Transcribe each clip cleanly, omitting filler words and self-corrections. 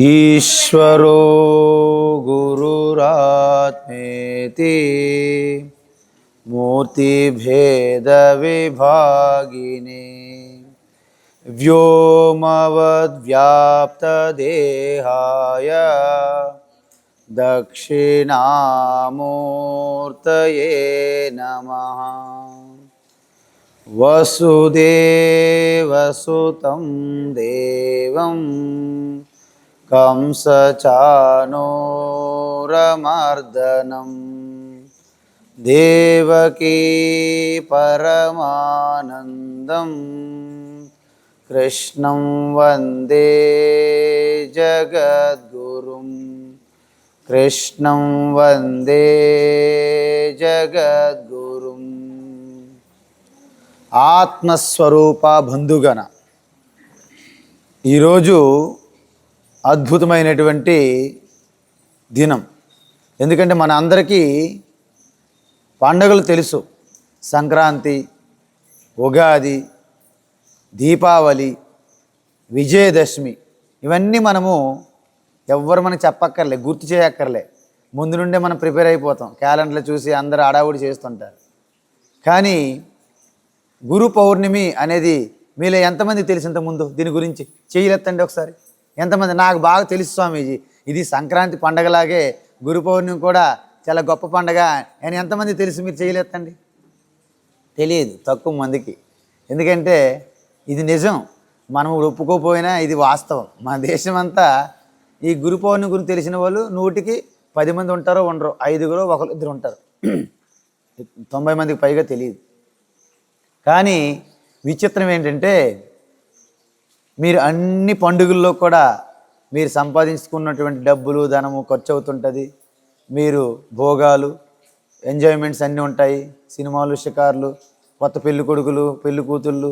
ఈశ్వరో గురురాత్మేతి మూర్తిభేద విభాగినే వ్యోమవద్వ్యాప్తదేహాయ దక్షిణామూర్తయే నమః. వసుదేవసుతం దేవం కంసచానూరమర్దనం దేవకీ పరమానందం కృష్ణం వందే జగద్గురుం. కృష్ణం వందే జగద్గురుం. ఆత్మస్వరూప బంధుగణ, ఈరోజు అద్భుతమైనటువంటి దినం. ఎందుకంటే మన అందరికీ పండుగలు తెలుసు. సంక్రాంతి, ఉగాది, దీపావళి, విజయదశమి, ఇవన్నీ మనము ఎవ్వరు మనకు చెప్పక్కర్లే, గుర్తు చేయక్కర్లే. ముందు నుండే మనం ప్రిపేర్ అయిపోతాం. క్యాలెండర్లు చూసి అందరూ హడావుడి చేస్తుంటారు. కానీ గురు పౌర్ణమి అనేది మీలో ఎంతమంది తెలిసి ఇంతకుముందు దీని గురించి చేయలేదండి ఒకసారి? ఎంతమంది? నాకు బాగా తెలుసు స్వామీజీ, ఇది సంక్రాంతి పండగలాగే గురు పౌర్ణమి కూడా చాలా గొప్ప పండగ అని ఎంతమంది తెలుసు? మీరు చేయలేదండి. తెలియదు తక్కువ మందికి. ఎందుకంటే ఇది నిజం, మనం ఒప్పుకోపోయినా ఇది వాస్తవం. మన దేశం అంతా ఈ గురు పౌర్ణమి గురించి తెలిసిన వాళ్ళు 100కి 10 మంది ఉంటారో ఉండరు, 5గురో 1-2 ఉంటారు. 90 మందికి పైగా తెలియదు. కానీ విచిత్రం ఏంటంటే, మీరు అన్ని పండుగల్లో కూడా మీరు సంపాదించుకున్నటువంటి డబ్బులు, ధనము ఖర్చు అవుతుంటుంది. మీరు భోగాలు, ఎంజాయ్మెంట్స్ అన్నీ ఉంటాయి. సినిమాలు, షికార్లు, కొత్త పెళ్ళి కొడుకులు, పెళ్ళి కూతుళ్ళు,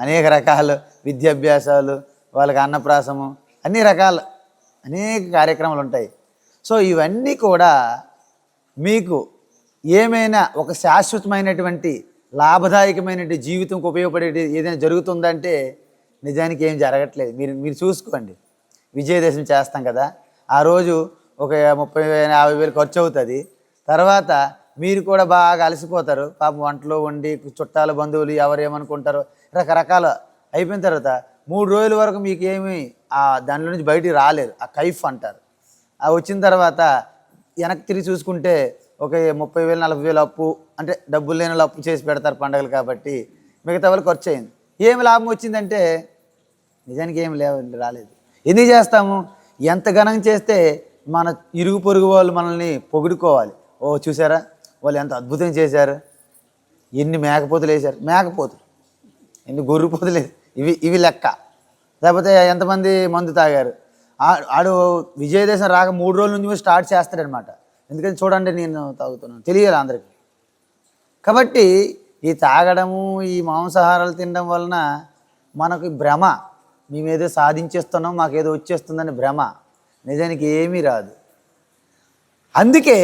అనేక రకాలు విద్యాభ్యాసాలు, వాళ్ళకి అన్నప్రాసము, అన్ని రకాల అనేక కార్యక్రమాలు ఉంటాయి. సో ఇవన్నీ కూడా మీకు ఏమైనా ఒక శాశ్వతమైనటువంటి లాభదాయకమైనటువంటి జీవితంకు ఉపయోగపడేది ఏదైనా జరుగుతుందంటే నిజానికి ఏం జరగట్లేదు. మీరు చూసుకోండి. విజయదశమి చేస్తాం కదా, ఆ రోజు ఒక 30,000-50,000 ఖర్చు అవుతుంది. తర్వాత మీరు కూడా బాగా అలసిపోతారు. పాపం వంటలో వండి చుట్టాల బంధువులు ఎవరు ఏమనుకుంటారో రకరకాల అయిపోయిన తర్వాత 3 రోజుల వరకు మీకు ఏమి దానిలో నుంచి బయటికి రాలేరు. ఆ కైఫ్ అంటారు. వచ్చిన తర్వాత వెనక్కి తిరిగి చూసుకుంటే ఒక 30,000-40,000 అప్పు, అంటే డబ్బులు లేని వాళ్ళు అప్పు చేసి పెడతారు పండుగలు కాబట్టి. మిగతా వాళ్ళు ఖర్చు అయింది. ఏమి లాభం వచ్చిందంటే నిజానికి ఏమి రాలేదు. ఎందుకు చేస్తాము? ఎంత ఘనంగా చేస్తే మన ఇరుగు పొరుగు వాళ్ళు మనల్ని పొగుడుకోవాలి. ఓ చూసారా వాళ్ళు ఎంత అద్భుతం చేశారు, ఎన్ని మేకపోతులు వేశారు, మేకపోతులు ఎన్ని గొర్రెపోతులు, ఇవి లెక్క. లేకపోతే ఎంతమంది మందు తాగారు. ఆడు విజయదశమి రాక 3 రోజుల నుంచి స్టార్ట్ చేస్తాడనమాట. ఎందుకంటే చూడండి నేను తాగుతున్నాను తెలియాలి అందరికీ. కాబట్టి ఈ తాగడము, ఈ మాంసాహారాలు తినడం వలన మనకు భ్రమ, మేమేదో సాధించేస్తున్నాం, మాకేదో వచ్చేస్తుందని భ్రమ. నిజానికి ఏమీ రాదు. అందుకే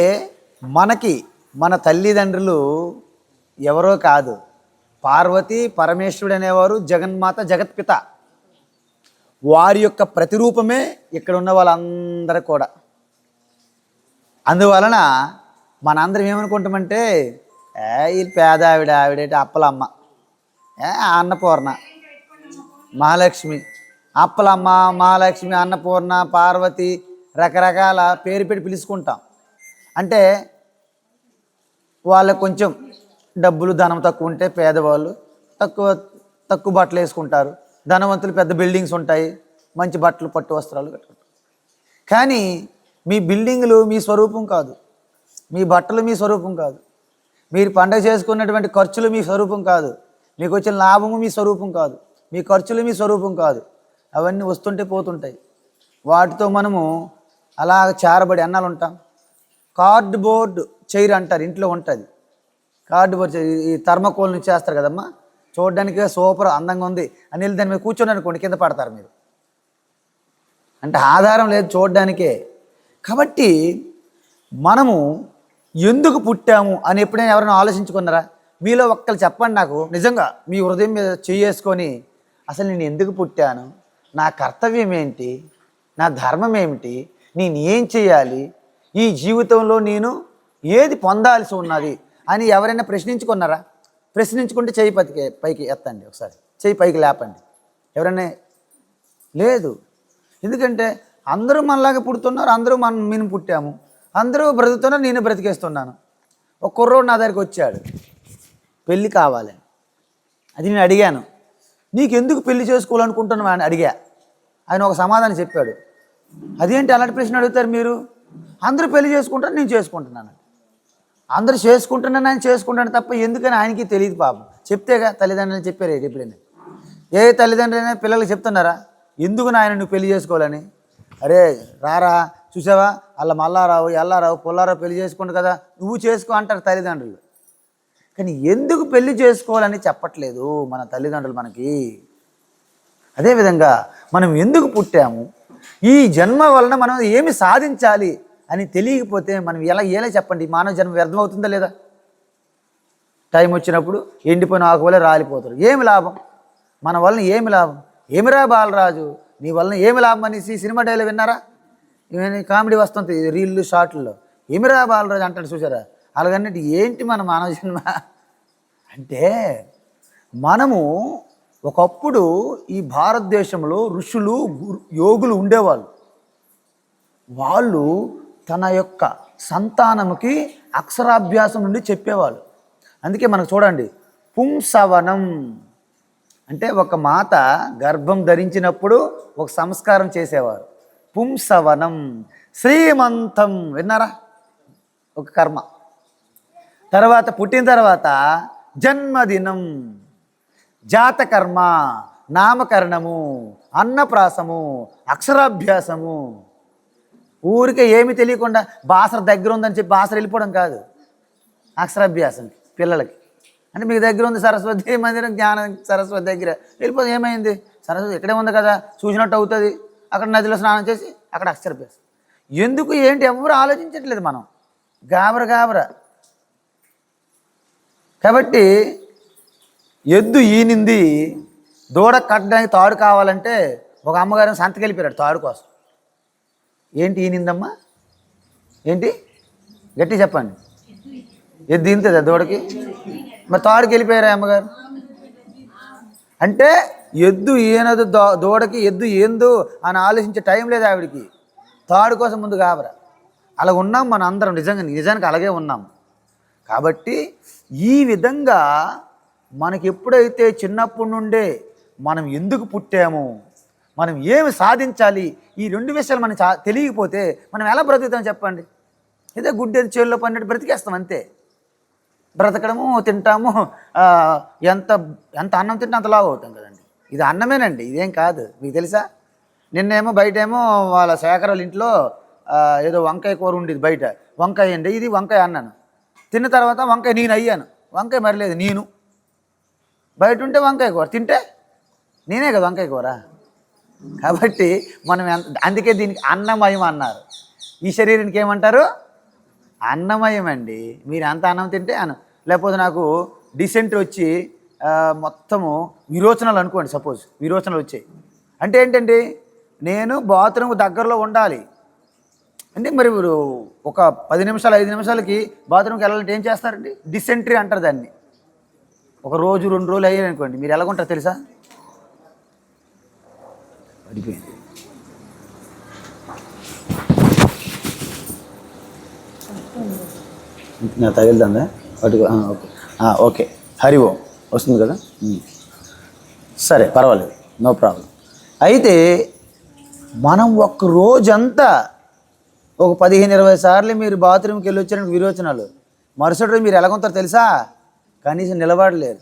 మనకి మన తల్లిదండ్రులు ఎవరో కాదు, పార్వతీ పరమేశ్వరుడు అనేవారు జగన్మాత, జగత్పిత. వారి యొక్క ప్రతిరూపమే ఇక్కడ ఉన్న వాళ్ళందరూ కూడా. అందువలన మనందరం ఏమనుకుంటామంటే, ఈ పేద ఆవిడేటి అప్పలమ్మ, అన్నపూర్ణ, మహాలక్ష్మి, అప్పలమ్మ, మహాలక్ష్మి, అన్నపూర్ణ, పార్వతి, రకరకాల పేరు పెట్టి పిలుచుకుంటాం. అంటే వాళ్ళకు కొంచెం డబ్బులు, ధనం తక్కువ ఉంటే పేదవాళ్ళు తక్కువ బట్టలు వేసుకుంటారు. ధనవంతులు పెద్ద బిల్డింగ్స్ ఉంటాయి, మంచి బట్టలు, పట్టు వస్త్రాలు కట్టుకుంటారు. కానీ మీ బిల్డింగులు మీ స్వరూపం కాదు, మీ బట్టలు మీ స్వరూపం కాదు, మీరు పండగ చేసుకున్నటువంటి ఖర్చులు మీ స్వరూపం కాదు, మీకు వచ్చిన లాభము మీ స్వరూపం కాదు, మీ ఖర్చులు మీ స్వరూపం కాదు. అవన్నీ వస్తుంటే పోతుంటాయి. వాటితో మనము అలా చారబడి అన్నాలు ఉంటాం. కార్డ్బోర్డ్ చైర్ అంటారు, ఇంట్లో ఉంటుంది. కార్డ్బోర్డ్ చైర్, ఈ థర్మకోల్ నుంచి చేస్తారు కదమ్మా, చూడడానికి సూపర్ అందంగా ఉంది అని వెళ్ళి దాని మీద కూర్చొని అనుకోండి, కింద పడతారు మీరు. అంటే ఆధారం లేదు చూడడానికే. కాబట్టి మనము ఎందుకు పుట్టాము అని ఎప్పుడైనా ఎవరైనా ఆలోచించుకున్నారా? మీలో ఒక్కరు చెప్పండి నాకు, నిజంగా మీ హృదయం మీద చేసుకొని, అసలు నేను ఎందుకు పుట్టాను, నా కర్తవ్యం ఏంటి, నా ధర్మం ఏమిటి, నేను ఏం చేయాలి, ఈ జీవితంలో నేను ఏది పొందాల్సి ఉన్నది అని ఎవరైనా ప్రశ్నించుకున్నారా? ప్రశ్నించుకుంటే చెయ్యి పైకి ఎత్తండి, ఒకసారి చెయ్యి పైకి లేపండి. ఎవరైనా? లేదు. ఎందుకంటే అందరూ మనలాగా పుడుతున్నారు, అందరూ మేము పుట్టాము, అందరూ బ్రతుకుతున్నారు, నేను బ్రతికేస్తున్నాను. ఒక కుర్రోడు నా దగ్గరికి వచ్చాడు, పెళ్ళి కావాలని. అది నేను అడిగాను, నీకెందుకు పెళ్లి చేసుకోవాలనుకుంటున్నావు అని అడిగా. ఆయన ఒక సమాధానం చెప్పాడు. అదేంటి అలాంటి ప్రశ్న అడుగుతారు మీరు? అందరూ పెళ్లి చేసుకుంటారు, నేను చేసుకుంటున్నాను. అందరూ చేసుకుంటున్నాను, ఆయన చేసుకుంటాను తప్ప ఎందుకని ఆయనకి తెలియదు పాపం. చెప్తేగా తల్లిదండ్రులు చెప్పారు. ఎప్పుడైనా ఏ తల్లిదండ్రులైనా పిల్లలకి చెప్తున్నారా ఎందుకు నాయన నువ్వు పెళ్లి చేసుకోవాలని? అరే రారా, చూసావా అలా మల్లారావు ఎల్లారావు పుల్లారావు పెళ్లి చేసుకుంటు కదా, నువ్వు చేసుకో అంటారు తల్లిదండ్రులు. కానీ ఎందుకు పెళ్లి చేసుకోవాలని చెప్పట్లేదు మన తల్లిదండ్రులు మనకి. అదేవిధంగా మనం ఎందుకు పుట్టాము, ఈ జన్మ వలన మనం ఏమి సాధించాలి అని తెలియకపోతే మనం ఎలా చెప్పండి, మానవ జన్మ వ్యర్థమవుతుందా లేదా? టైం వచ్చినప్పుడు ఎండిపోయిన ఆకు వల్ల రాలిపోతారు. ఏమి లాభం? మన వలన ఏమి లాభం? ఏమిరా బాలరాజు నీ వలన ఏమి లాభం అనేసి సినిమా డైలాగ్ విన్నారా? కామెడీ వస్తుంది రీళ్ళు షార్ట్లలో. ఏమిరా బాలరాజు అంటాడు చూసారా? అలాగన్నట్టు ఏంటి మన మానవ జన్మ అంటే, మనము ఒకప్పుడు ఈ భారతదేశంలో ఋషులు యోగులు ఉండేవాళ్ళు. వాళ్ళు తన యొక్క సంతానముకి అక్షరాభ్యాసం నుండి చెప్పేవాళ్ళు. అందుకే మనకు చూడండి, పుంసవనం అంటే ఒక మాత గర్భం ధరించినప్పుడు ఒక సంస్కారం చేసేవారు. పుంసవనం. శ్రీమంతం విన్నారా? ఒక కర్మ. తర్వాత పుట్టిన తర్వాత జన్మదినం, జాతకర్మ, నామకరణము, అన్నప్రాసము, అక్షరాభ్యాసము. ఊరికే ఏమి తెలియకుండా బాసర దగ్గర ఉందని చెప్పి బాసర వెళ్ళిపోవడం కాదు. అక్షరాభ్యాసం పిల్లలకి అంటే మీకు దగ్గర ఉంది సరస్వతి మందిరం, జ్ఞాన సరస్వతి దగ్గర వెళ్ళిపోతే ఏమైంది? సరస్వతి ఇక్కడే ఉంది కదా, చూసినట్టు అవుతుంది. అక్కడ నదిలో స్నానం చేసి అక్కడ అక్షరాభ్యాసం. ఎందుకు ఏంటి ఎవరు ఆలోచించట్లేదు. మనం గాబర. కాబట్టి ఎద్దు ఈనింది, దూడ కట్టడానికి తాడు కావాలంటే ఒక అమ్మగారిని సంతకెళ్ళిపోయాడు తాడు కోసం. ఏంటి ఈనిందమ్మా? ఏంటి గట్టి చెప్పండి. ఎద్దు ఈనుతుందా దూడకి? మరి తాడుకి వెళ్ళిపోయారా అమ్మగారు? అంటే ఎద్దు ఈనదు దూడకి, ఎద్దు ఏందు అని ఆలోచించే టైం లేదు ఆవిడికి. తాడు కోసం ముందు గాబరా. అలా ఉన్నాం మన అందరం, నిజానికి అలాగే ఉన్నాం. కాబట్టి ఈ విధంగా మనకి ఎప్పుడైతే చిన్నప్పటి నుండే మనం ఎందుకు పుట్టాము, మనం ఏమి సాధించాలి, ఈ రెండు విషయాలు మనకి తెలియకపోతే మనం ఎలా బ్రతుకుతాం చెప్పండి? ఏదో గుడ్డేది చేల్లో పన్నట్టు బ్రతికేస్తాం అంతే. బ్రతకడము, తింటాము, ఎంత అన్నం తింటే అంత లావు అవుతాం కదండి. ఇది అన్నమేనండి, ఇదేం కాదు. మీకు తెలుసా? నిన్నేమో బయటేమో వాళ్ళ శేఖర్ వాళ్ళ ఇంట్లో ఏదో వంకాయ కూర ఉండేది బయట. వంకాయ అండి, ఇది వంకాయ అన్నాను. తిన్న తర్వాత వంకాయ నేను అయ్యాను. వంకాయ మరలేదు నేను. బయట ఉంటే వంకాయ కూర, తింటే నేనే కదా వంకాయ కూర. కాబట్టి మనం అందుకే దీనికి అన్నమయం అన్నారు. ఈ శరీరానికి ఏమంటారు? అన్నమయం అండి. మీరు ఎంత అన్నం తింటే లేకపోతే నాకు డిసెంట్రీ వచ్చి మొత్తము విరోచనాలు అనుకోండి, సపోజ్ విరోచనాలు వచ్చాయి అంటే ఏంటండి, నేను బాత్రూమ్ దగ్గరలో ఉండాలి అంటే మరి ఒక 10 నిమిషాలు 5 నిమిషాలకి బాత్రూమ్కి వెళ్ళాలంటే ఏం చేస్తారండి? డిసెంట్రీ అంటారు దాన్ని. ఒక రోజు 2 రోజులు అయ్యాయి అనుకోండి, మీరు ఎలాగుంటారు తెలుసా? పడిపోయింది. నా తగిలిందా? అటుగా ఓకే ఓకే. హరి ఓం వస్తుంది కదా, సరే పర్వాలేదు, నో ప్రాబ్లం. అయితే మనం ఒక్క రోజంతా ఒక 15-20 సార్లు మీరు బాత్రూమ్కి వెళ్ళి వచ్చారంటే విరోచనాలు, మరుసటి రోజు మీరు ఎలాగొంటారు తెలుసా? కనీసం నిలబడలేరు,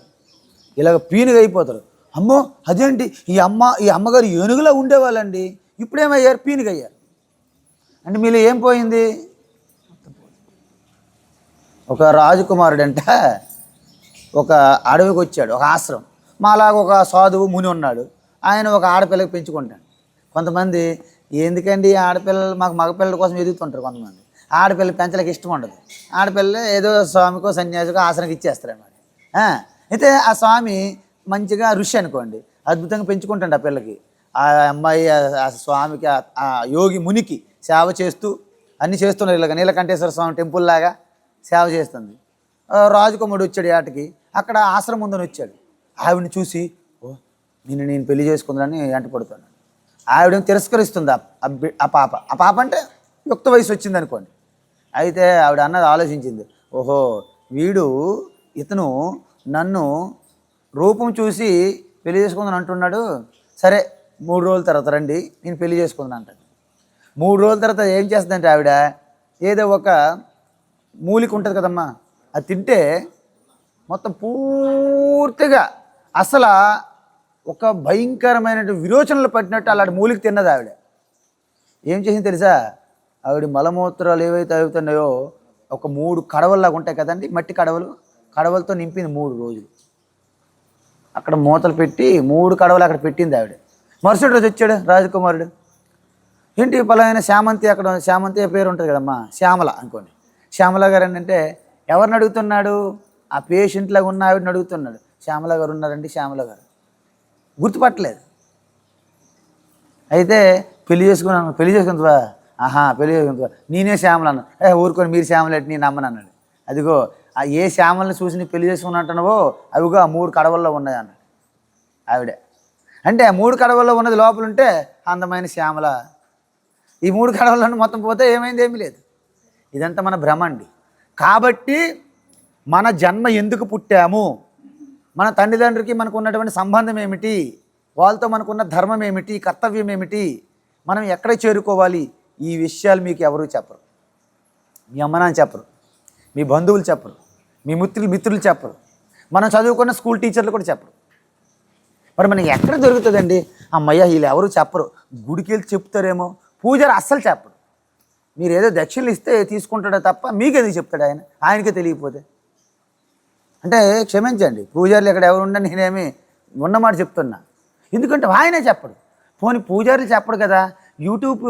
ఇలాగ పీనుగా అయిపోతారు. అమ్మో అదేంటి, ఈ అమ్మగారు ఏనుగులా ఉండేవాళ్ళండి, ఇప్పుడేమయ్యారు? పీనుగా అయ్యారు. అంటే మీలో ఏం పోయింది? ఒక రాజకుమారుడంట ఒక అడవికి వచ్చాడు, ఒక ఆశ్రమం. మాలాగా ఒక సాధువు ముని ఉన్నాడు. ఆయన ఒక ఆడపిల్లకి పెంచుకుంటాడు. కొంతమంది ఎందుకండి ఆడపిల్లలు, మాకు మగపిల్లల కోసం ఎదుగుతుంటారు. కొంతమంది ఆడపిల్ల పెంచడానికి ఇష్టం ఉండదు. ఆడపిల్ల ఏదో స్వామికో సన్యాసికో ఆశ్రమకి ఇచ్చేస్తారు అన్నమాట. అయితే ఆ స్వామి మంచిగా ఋషి అనుకోండి, అద్భుతంగా పెంచుకుంటాడు ఆ పిల్లకి. ఆ అమ్మాయి ఆ స్వామికి ఆ యోగి మునికి సేవ చేస్తూ అన్నీ చేస్తున్నారు. ఇలాగ నీలకంఠేశ్వర స్వామి టెంపుల్ లాగా సేవ చేస్తుంది. రాజకుమారుడు వచ్చాడు ఏటకి, అక్కడ ఆశ్రమం ఉందని వచ్చాడు. ఆవిడని చూసి నేను పెళ్లి చేసుకుందని వెంట పడుతున్నాను. ఆవిడని తిరస్కరిస్తుంది ఆ పాప అంటే యుక్త వయసు వచ్చింది అనుకోండి. అయితే ఆవిడ అన్నది ఆలోచించింది, ఓహో ఇతను నన్ను రూపం చూసి పెళ్లి చేసుకుందని అంటున్నాడు, సరే 3 రోజుల తర్వాత రండి నేను పెళ్లి చేసుకుందని అంటాడు. 3 రోజుల తర్వాత ఏం చేస్తుందంటే ఆవిడ ఏదో ఒక మూలిక ఉంటుంది కదమ్మా, అది తింటే మొత్తం పూర్తిగా అసలు ఒక భయంకరమైన విరోచనలు పట్టినట్టు అలాంటి మూలిక తిన్నది ఆవిడ. ఏం చేసింది తెలుసా? ఆవిడ మలమూత్రాలు ఏవైతే అవుతున్నాయో ఒక 3 కడవల్లాగా ఉంటాయి కదండి, మట్టి కడవలతో నింపింది 3 రోజులు. అక్కడ మూతలు పెట్టి 3 కడవలు అక్కడ పెట్టింది ఆవిడ. మరుసటి రోజు వచ్చాడు రాజకుమారుడు. ఏంటి పలానా శ్యామంతి, అక్కడ శ్యామంతి పేరు ఉంటుంది కదమ్మా, శ్యామల అనుకోండి. శ్యామల గారు ఏంటంటే ఎవరిని అడుగుతున్నాడు? ఆ పేషెంట్లాగా ఉన్న ఆవిడని అడుగుతున్నాడు. శ్యామల గారు ఉన్నారండి, శ్యామల గారు గుర్తుపట్టలేదు. అయితే పెళ్లి చేసుకున్నాను, పెళ్లి చేసుకుంటావా? పెళ్లి చేసుకుంటావా? నేనే శ్యామల అన్న. ఊరుకొని మీరు శ్యామలేటి నేను నమ్మను అన్నాడు. అదిగో ఆ ఏ శ్యామలని చూసి నీ పెళ్లి చేసుకున్నట్టున్నావో అవిగో ఆ 3 కడవల్లో ఉన్నాయి అన్నాడు ఆవిడే. అంటే ఆ 3 కడవల్లో ఉన్నది లోపల ఉంటే అందమైన శ్యామల. ఈ 3 కడవల్లో మొత్తం పోతే ఏమైంది? ఏమీ లేదు. ఇదంతా మన భ్రమ అండి. కాబట్టి మన జన్మ ఎందుకు పుట్టాము, మన తండ్రిదండ్రికి మనకు ఉన్నటువంటి సంబంధం ఏమిటి, వాళ్ళతో మనకున్న ధర్మం ఏమిటి, కర్తవ్యం ఏమిటి, మనం ఎక్కడ చేరుకోవాలి, ఈ విషయాలు మీకు ఎవరు చెప్పరు. మీ అమ్మ నాన్న చెప్పరు, మీ బంధువులు చెప్పరు, మీ మిత్రులు చెప్పరు, మనం చదువుకున్న స్కూల్ టీచర్లు కూడా చెప్పరు. మరి మనకి ఎక్కడ దొరుకుతుందండి? అమ్మయ్య వీళ్ళు ఎవరు చెప్పరు. గుడికి వెళ్ళి చెప్తారేమో, పూజారి అస్సలు చెప్పడు. మీరు ఏదో దక్షిణలు ఇస్తే తీసుకుంటాడో తప్ప మీకెందుకు చెప్తాడు ఆయనకే తెలియకపోతే? అంటే క్షమించండి, పూజారులు ఇక్కడ ఎవరు ఉండ నేనేమి ఉన్నమాట చెప్తున్నా. ఎందుకంటే ఆయనే చెప్పడు. పోనీ పూజారులు చెప్పడు కదా, యూట్యూబ్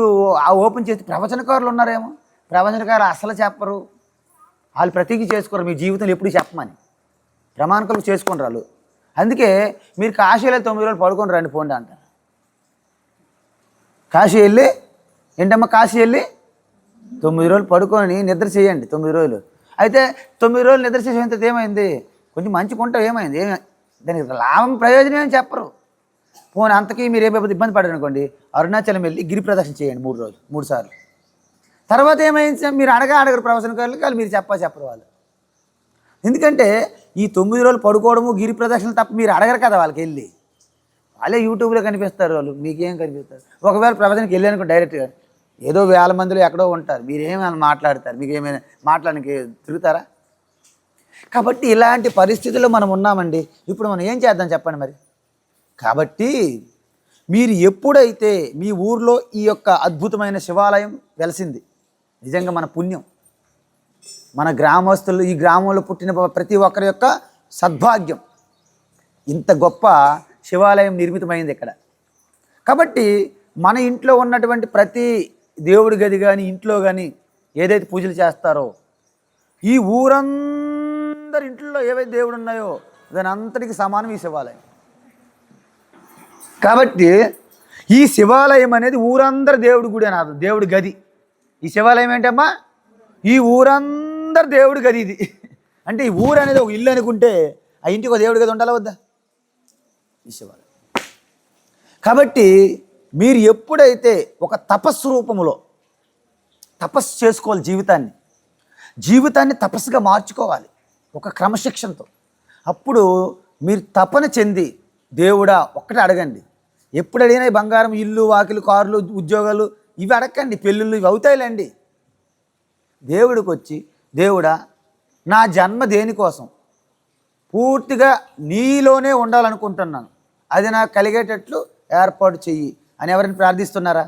ఓపెన్ చేసి ప్రవచనకారులు ఉన్నారేమో, ప్రవచనకారులు అసలు చెప్పరు. వాళ్ళు ప్రతిజ్ఞ చేసుకోరు మీ జీవితంలో ఎప్పుడు చెప్పమని, ప్రమాణకులు చేసుకుని వాళ్ళు. అందుకే మీరు కాశీ వెళ్ళి 9 రోజులు పడుకొని రండి పోండి అంటారు. కాశీ వెళ్ళి ఏంటమ్మా, కాశీ వెళ్ళి 9 రోజులు పడుకొని నిద్ర చేయండి 9 రోజులు. అయితే 9 రోజులు నిద్ర చేసేంత ఏమైంది? కొంచెం మంచిగా ఏమైంది? దానికి లాభం ప్రయోజనం ఏమి చెప్పరు. పోనీ అంతకీ మీరు ఏమైపోతే ఇబ్బంది పడరు అనుకోండి, అరుణాచలం వెళ్ళి గిరి ప్రదక్షిణ చేయండి 3 సార్లు. తర్వాత ఏమైంది? మీరు అడగరు ప్రవచనకారులకి, వాళ్ళు మీరు చెప్పరు వాళ్ళు. ఎందుకంటే ఈ 9 రోజులు పడుకోవడము గిరి ప్రదక్షిణలు తప్ప మీరు అడగరు కదా వాళ్ళకి వెళ్ళి. వాళ్ళే యూట్యూబ్లో కనిపిస్తారు, వాళ్ళు మీకేం కనిపిస్తారు. ఒకవేళ ప్రవచనకి వెళ్ళానుకో డైరెక్ట్గా ఏదో 1000 మందిలో ఎక్కడో ఉంటారు, మీరేమైనా మాట్లాడతారు, మీకు ఏమైనా మాట్లాడడానికి తిరుగుతారా? కాబట్టి ఇలాంటి పరిస్థితుల్లో మనం ఉన్నామండి. ఇప్పుడు మనం ఏం చేద్దాం చెప్పండి మరి. కాబట్టి మీరు ఎప్పుడైతే మీ ఊర్లో ఈ యొక్క అద్భుతమైన శివాలయం వెలిసింది, నిజంగా మన పుణ్యం, మన గ్రామస్తులు, ఈ గ్రామంలో పుట్టిన ప్రతి ఒక్కరి యొక్క సద్భాగ్యం, ఇంత గొప్ప శివాలయం నిర్మితమైంది ఇక్కడ. కాబట్టి మన ఇంట్లో ఉన్నటువంటి ప్రతి దేవుడి గది కానీ ఇంట్లో కానీ ఏదైతే పూజలు చేస్తారో, ఈ ఊరందరి ఇంట్లో ఏవైతే దేవుడు ఉన్నాయో దాని అంతటికి సమానం ఈ శివాలయం. కాబట్టి ఈ శివాలయం అనేది ఊరందరి దేవుడి గుడి అనాదు, దేవుడి గది. ఈ శివాలయం ఏంటమ్మా? ఈ ఊరందరి దేవుడి గది ఇది. అంటే ఈ ఊరు అనేది ఒక ఇల్లు అనుకుంటే ఆ ఇంటికి ఒక దేవుడి గది ఉండాలా వద్దా? ఈ శివాలయం. కాబట్టి మీరు ఎప్పుడైతే ఒక తపస్సు రూపంలో తపస్సు చేసుకోవాలి, జీవితాన్ని తపస్సుగా మార్చుకోవాలి ఒక క్రమశిక్షణతో. అప్పుడు మీరు తపన చెంది దేవుడా ఒక్కటే అడగండి. ఎప్పుడు అడిగినా బంగారం, ఇల్లు, వాకిలు, కార్లు, ఉద్యోగాలు ఇవి అడగండి, పెళ్ళిళ్ళు ఇవి అవుతాయిలేండి. దేవుడికి వచ్చి దేవుడా నా జన్మ దేనికోసం, పూర్తిగా నీలోనే ఉండాలనుకుంటున్నాను, అది నాకు కలిగేటట్లు ఏర్పాటు చెయ్యి అని ఎవరిని ప్రార్థిస్తున్నారా?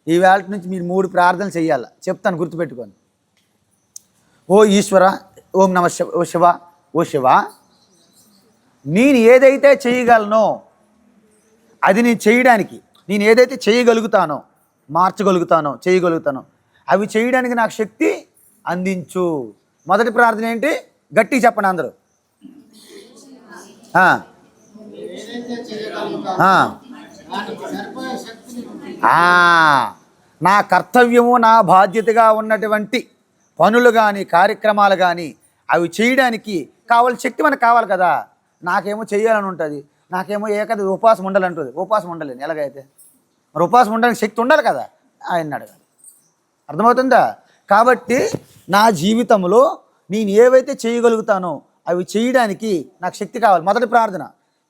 ఈ వేళ నుంచి మీరు 3 ప్రార్థనలు చెయ్యాలా, చెప్తాను గుర్తుపెట్టుకోండి. ఓ ఈశ్వర, ఓం నమ శివ, ఓ శివ, నేను ఏదైతే చేయగలనో అది నేను చేయడానికి, నేను ఏదైతే చేయగలుగుతానో, మార్చగలుగుతానో, చేయగలుగుతానో అవి చేయడానికి నాకు శక్తి అందించు. మొదటి ప్రార్థన ఏంటి? గట్టిగా చెప్పండి అందరూ. నా కర్తవ్యము, నా బాధ్యతగా ఉన్నటువంటి పనులు కానీ కార్యక్రమాలు కానీ అవి చేయడానికి కావాల్సిన శక్తి మనకు కావాలి కదా. నాకేమో చేయాలని ఉంటుంది, నాకేమో ఏకది ఉపవాసం ఉండాలంటుంది. ఉపవాసం ఉండలేను ఎలాగైతే, మరి ఉపవాసం ఉండడానికి శక్తి ఉండాలి కదా, ఆయన అడగాలి. అర్థమవుతుందా? కాబట్టి నా జీవితంలో నేను ఏవైతే చేయగలుగుతానో అవి చేయడానికి నాకు శక్తి కావాలి. మొదటి ప్రార్థన.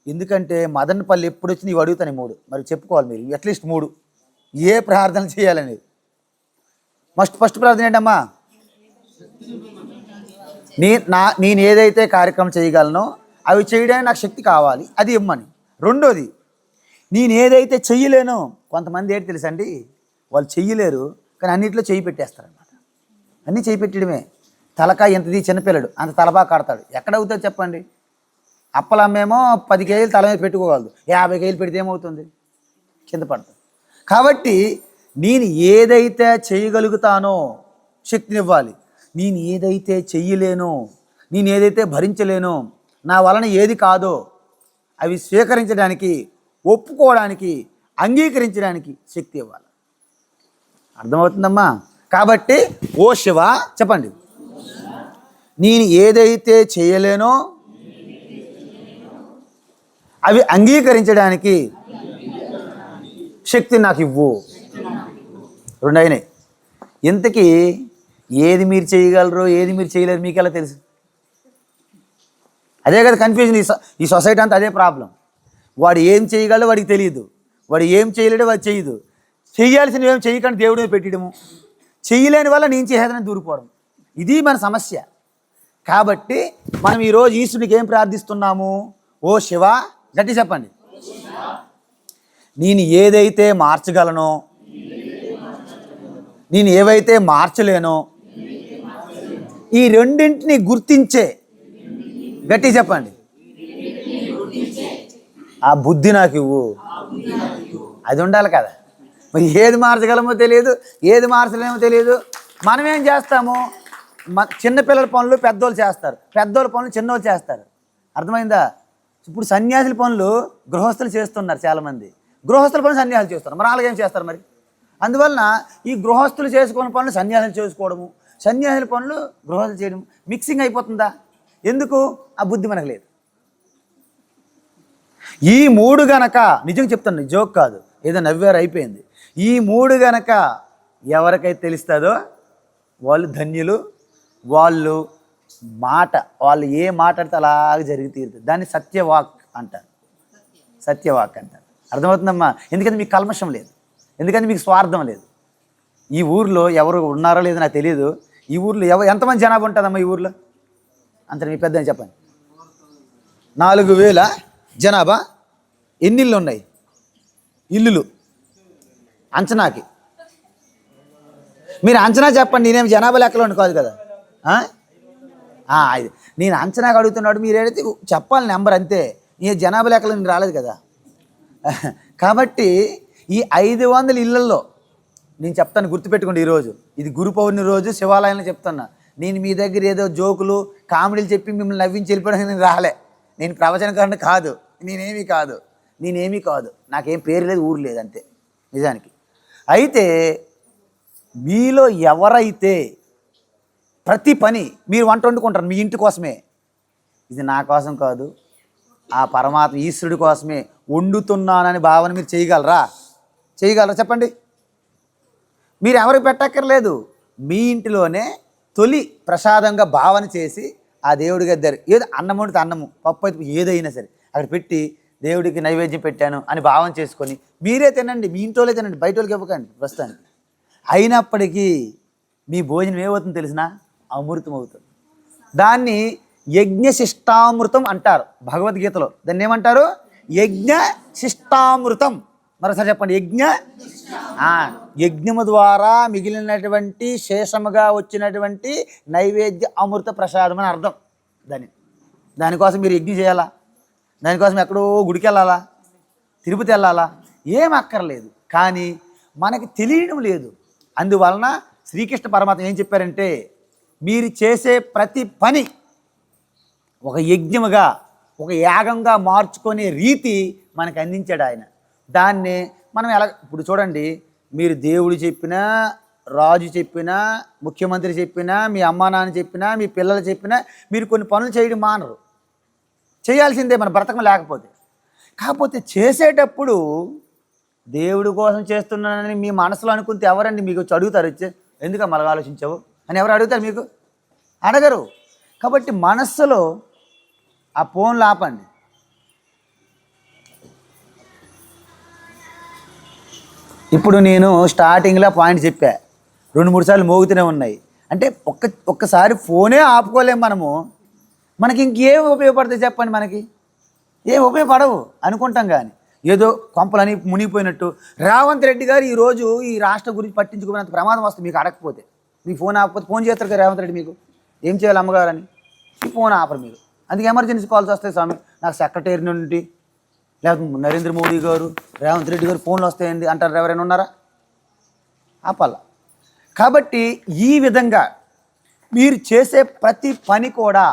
ఎందుకంటే మదనపల్లి ఎప్పుడు వచ్చి నీవు అడుగుతాను 3, మరి చెప్పుకోవాలి మీరు అట్లీస్ట్ 3 ఏ ప్రార్థన చేయాలని. ఫస్ట్ ప్రార్థన ఏంటమ్మా? నేను ఏదైతే కార్యక్రమం చేయగలనో అవి చేయడానికి నాకు శక్తి కావాలి, అది ఇమ్మని. రెండోది, నేను ఏదైతే చెయ్యలేనో, కొంతమంది ఏంటి తెలుసండి, వాళ్ళు చెయ్యలేరు కానీ అన్నింటిలో చెయ్యి పెట్టేస్తారనమాట. అన్నీ చెయ్యి పెట్టడమే. తలకాయ ఎంతది, చిన్నపిల్లడు అంత తలబా కడతాడు, ఎక్కడ అవుతుంది చెప్పండి? అప్పలమ్మేమో 10 కేజీలు తల మీద పెట్టుకోగలదు, 50 కేజీలు పెడితే ఏమవుతుంది? కింద పడుతుంది. కాబట్టి నేను ఏదైతే చేయగలుగుతానో శక్తినివ్వాలి. నేను ఏదైతే చెయ్యలేనో, నేను ఏదైతే భరించలేనో, నా వలన ఏది కాదో అవి స్వీకరించడానికి, ఒప్పుకోవడానికి, అంగీకరించడానికి శక్తి ఇవ్వాలి. అర్థమవుతుందమ్మా? కాబట్టి ఓ శివ చెప్పండి, నేను ఏదైతే చేయలేనో అవి అంగీకరించడానికి శక్తి నాకు ఇవ్వు. 2 అయినాయి. ఇంతకీ ఏది మీరు చేయగలరో ఏది మీరు చేయలేరు మీకు ఎలా తెలుసు? అదే కదా కన్ఫ్యూజన్. ఈ సొసైటీ అంతా అదే ప్రాబ్లం. వాడు ఏం చేయగలడో వాడికి తెలియదు, వాడు ఏం చేయలేడో వాడు చేయదు. చేయాల్సినవి ఏం చేయకుండా దేవుడి మీద పెట్టడము, చేయలేని వల్ల నేను చేసేదని దూరిపోవడం, ఇది మన సమస్య. కాబట్టి మనం ఈరోజు ఈశ్వరునికి ఏం ప్రార్థిస్తున్నాము? ఓ శివ, గట్టి చెప్పండి, నేను ఏదైతే మార్చగలనో, నేను ఏవైతే మార్చలేనో ఈ రెండింటిని గుర్తించే, గట్టి చెప్పండి, ఆ బుద్ధి నాకు ఇవ్వు. అది ఉండాలి కదా. మరి ఏది మార్చగలమో తెలియదు, ఏది మార్చలేమో తెలియదు. మనం ఏం చేస్తాము? చిన్నపిల్లల పనులు పెద్దోళ్ళు చేస్తారు, పెద్దోళ్ళ పనులు చిన్నోళ్ళు చేస్తారు. అర్థమైందా? ఇప్పుడు సన్యాసుల పనులు గృహస్థులు చేస్తున్నారు చాలామంది, గృహస్థుల పనులు సన్యాసులు చేస్తున్నారు. మరి అలాగేం చేస్తారు మరి? అందువలన ఈ గృహస్థులు చేసుకున్న పనులు సన్యాసులు చేసుకోవడము, సన్యాసుల పనులు గృహస్థులు చేయడం మిక్సింగ్ అయిపోతుందా? ఎందుకు? ఆ బుద్ధి మనకు లేదు. ఈ 3 గనక, నిజంగా చెప్తాను, జోక్ కాదు, ఏదో నవ్వారు అయిపోయింది. ఈ 3 గనక ఎవరికైతే తెలుస్తుందో వాళ్ళు ధన్యులు. వాళ్ళు వాళ్ళు ఏ మాట్లాడితే అలాగే జరిగి తీరుతుంది. దాన్ని సత్యవాక్ అంటారు, సత్యవాక్ అంటారు. అర్థమవుతుందమ్మా? ఎందుకంటే మీకు కల్మషం లేదు, ఎందుకంటే మీకు స్వార్థం లేదు. ఈ ఊర్లో ఎవరు ఉన్నారో లేదో నాకు తెలియదు. ఈ ఊర్లో ఎంతమంది జనాభా ఉంటుందమ్మా ఈ ఊర్లో? అంత మీ పెద్ద చెప్పండి. 4000 జనాభా. ఎన్ని ఇళ్ళు ఉన్నాయి? ఇల్లులు అంచనాకి మీరు అంచనా చెప్పండి. నేనేమి జనాభా లెక్కలో కాదు కదా. ఇది నేను అంచనాకు అడుగుతున్నాడు, మీరు ఏదైతే చెప్పాలి నెంబర్, అంతే. నీ జనాభా లెక్కలో నేను రాలేదు కదా. కాబట్టి ఈ 500 ఇళ్లలో నేను చెప్తాను, గుర్తుపెట్టుకోండి. ఈరోజు ఇది గురు పౌర్ణమి రోజు శివాలయంలో చెప్తున్నా. నేను మీ దగ్గర ఏదో జోకులు కామెడీలు చెప్పి మిమ్మల్ని నవ్వించి వెళ్ళిపోవడానికి నేను రాలే. నేను ప్రవచనకారుని కాదు, నేనేమీ కాదు. నాకేం పేరు లేదు, ఊరు లేదు, అంతే నిజానికి. అయితే మీలో ఎవరైతే ప్రతి పని మీరు వంట వండుకుంటారు మీ ఇంటి కోసమే, ఇది నా కోసం కాదు, ఆ పరమాత్మ ఈశ్వరుడి కోసమే వండుతున్నానని భావన మీరు చేయగలరా చెప్పండి. మీరు ఎవరికి పెట్టక్కర్లేదు. మీ ఇంటిలోనే తొలి ప్రసాదంగా భావన చేసి ఆ దేవుడి దగ్గర ఏదో అన్నం వండితే అన్నము, పప్పు అయితే ఏదైనా సరే అక్కడ పెట్టి దేవుడికి నైవేద్యం పెట్టాను అని భావన చేసుకొని మీరే తినండి, మీ ఇంట్లోనే తినండి, బయట వాళ్ళకి ఇవ్వకండి ప్రస్తుతానికి. అయినప్పటికీ మీ భోజనం ఏమవుతుందో తెలిసినా అమృతం అవుతుంది. దాన్ని యజ్ఞశిష్టామృతం అంటారు భగవద్గీతలో. దాన్ని ఏమంటారు? యజ్ఞశిష్టామృతం. మరోసారి చెప్పండి, యజ్ఞము ద్వారా మిగిలినటువంటి శేషముగా వచ్చినటువంటి నైవేద్య అమృత ప్రసాదం అని అర్థం. దానికోసం మీరు యజ్ఞం చేయాలా? దానికోసం ఎక్కడో గుడికి వెళ్ళాలా? తిరుపతి వెళ్ళాలా? ఏం అక్కర్లేదు. కానీ మనకి తెలియడం లేదు. అందువలన శ్రీకృష్ణ పరమాత్మ ఏం చెప్పారంటే, మీరు చేసే ప్రతి పని ఒక యజ్ఞముగా, ఒక యాగంగా మార్చుకునే రీతి మనకు అందించాడు ఆయన. దాన్ని మనం ఎలా ఇప్పుడు చూడండి, మీరు దేవుడు చెప్పినా, రాజు చెప్పినా, ముఖ్యమంత్రి చెప్పినా, మీ అమ్మా నాన్న చెప్పినా, మీ పిల్లలు చెప్పినా మీరు కొన్ని పనులు చేయడం మానరు. చేయాల్సిందే మన బ్రతకం లేకపోతే. కాకపోతే చేసేటప్పుడు దేవుడి కోసం చేస్తున్నానని మీ మనసులో అనుకుంటే ఎవరండి మీకు వచ్చి అడుగుతారు, వచ్చి ఎందుకు మళ్ళీ ఆలోచించావు అని ఎవరు అడుగుతారు? మీకు అడగరు. కాబట్టి మనస్సులో ఆ ఫోన్లు ఆపండి. ఇప్పుడు నేను స్టార్టింగ్లో పాయింట్ చెప్పా, 2-3 సార్లు మోగుతూనే ఉన్నాయి. అంటే ఒక్కసారి ఫోనే ఆపుకోలేము మనము. మనకి ఇంకేం ఉపయోగపడతాయి చెప్పండి? మనకి ఏం ఉపయోగపడవు అనుకుంటాం. కానీ ఏదో కొంపలని మునిగిపోయినట్టు రేవంత్ రెడ్డి గారు ఈరోజు ఈ రాష్ట్రం గురించి పట్టించుకున్నంత ప్రమాదం వస్తుంది మీకు అడగకపోతే. మీ ఫోన్ ఆపకపోతే ఫోన్ చేస్తారు కదా రేవంత్ రెడ్డి, మీకు ఏం చేయాలి అమ్మగారని, ఈ ఫోన్ ఆపరు మీరు. అందుకే ఎమర్జెన్సీ కాల్స్ వస్తాయి స్వామి, నాకు సెక్రటరీ నుండి, లేకపోతే నరేంద్ర మోడీ గారు, రేవంత్ రెడ్డి గారు ఫోన్లు వస్తాయండి అంటారు. ఎవరైనా ఉన్నారా? ఆపాల. కాబట్టి ఈ విధంగా మీరు చేసే ప్రతి పని కూడా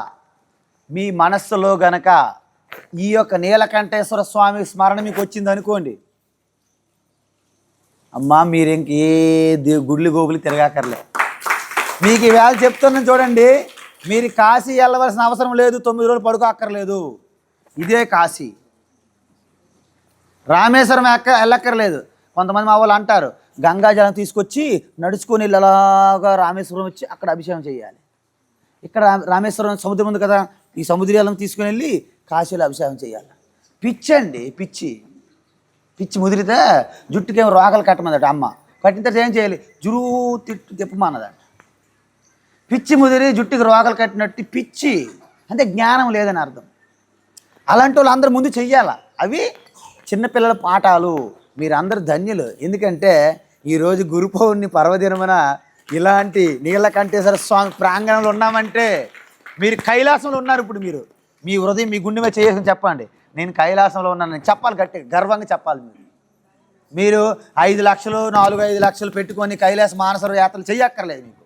మీ మనస్సులో గనక ఈ యొక్క నీలకంఠేశ్వర స్వామి స్మరణ మీకు వచ్చింది అనుకోండి, అమ్మా మీరు ఇంకే గుడ్లు గోగులు తిరగాకర్లే. మీకు ఈవేళ చెప్తున్నాను చూడండి, మీరు కాశీ వెళ్ళవలసిన అవసరం లేదు, 9 రోజులు పడుకో అక్కర్లేదు. ఇదే కాశీ. రామేశ్వరం వెళ్ళక్కర్లేదు. కొంతమంది మా వాళ్ళు అంటారు గంగాజలం తీసుకొచ్చి నడుచుకొని ఇలాగా రామేశ్వరం వచ్చి అక్కడ అభిషేకం చేయాలి. ఇక్కడ రామేశ్వరం సముద్రం ఉంది కదా, ఈ సముద్రం తీసుకుని వెళ్ళి కాశీలో అభిషేకం చేయాలి. పిచ్చి అండి, పిచ్చి ముదిరితే జుట్టుకేమో రోగాలు కట్టమన్నదట అమ్మ. కట్టిన తర్వాత ఏం చేయాలి? జురు తిప్పమన్నదట. పిచ్చి ముదిరి జుట్టుకి రోగాలు కట్టినట్టు పిచ్చి అంటే జ్ఞానం లేదని అర్థం. అలాంటి వాళ్ళు అందరూ ముందు చెయ్యాల. అవి చిన్నపిల్లల పాఠాలు. మీరందరూ ధన్యులు. ఎందుకంటే ఈరోజు గురు పౌర్ణమి పర్వదినమున ఇలాంటి నీలకంఠేశ్వర స్వామి ప్రాంగణంలో ఉన్నామంటే మీరు కైలాసంలో ఉన్నారు. ఇప్పుడు మీరు మీ హృదయం మీ గుండె మీద చేసుకుని చెప్పండి, నేను కైలాసంలో ఉన్నానని చెప్పాలి, గట్టిగా గర్వంగా చెప్పాలి. మీరు 5 లక్షలు 4-5 లక్షలు పెట్టుకొని కైలాస మానసరోవర యాత్రలు చేయక్కర్లేదు. మీకు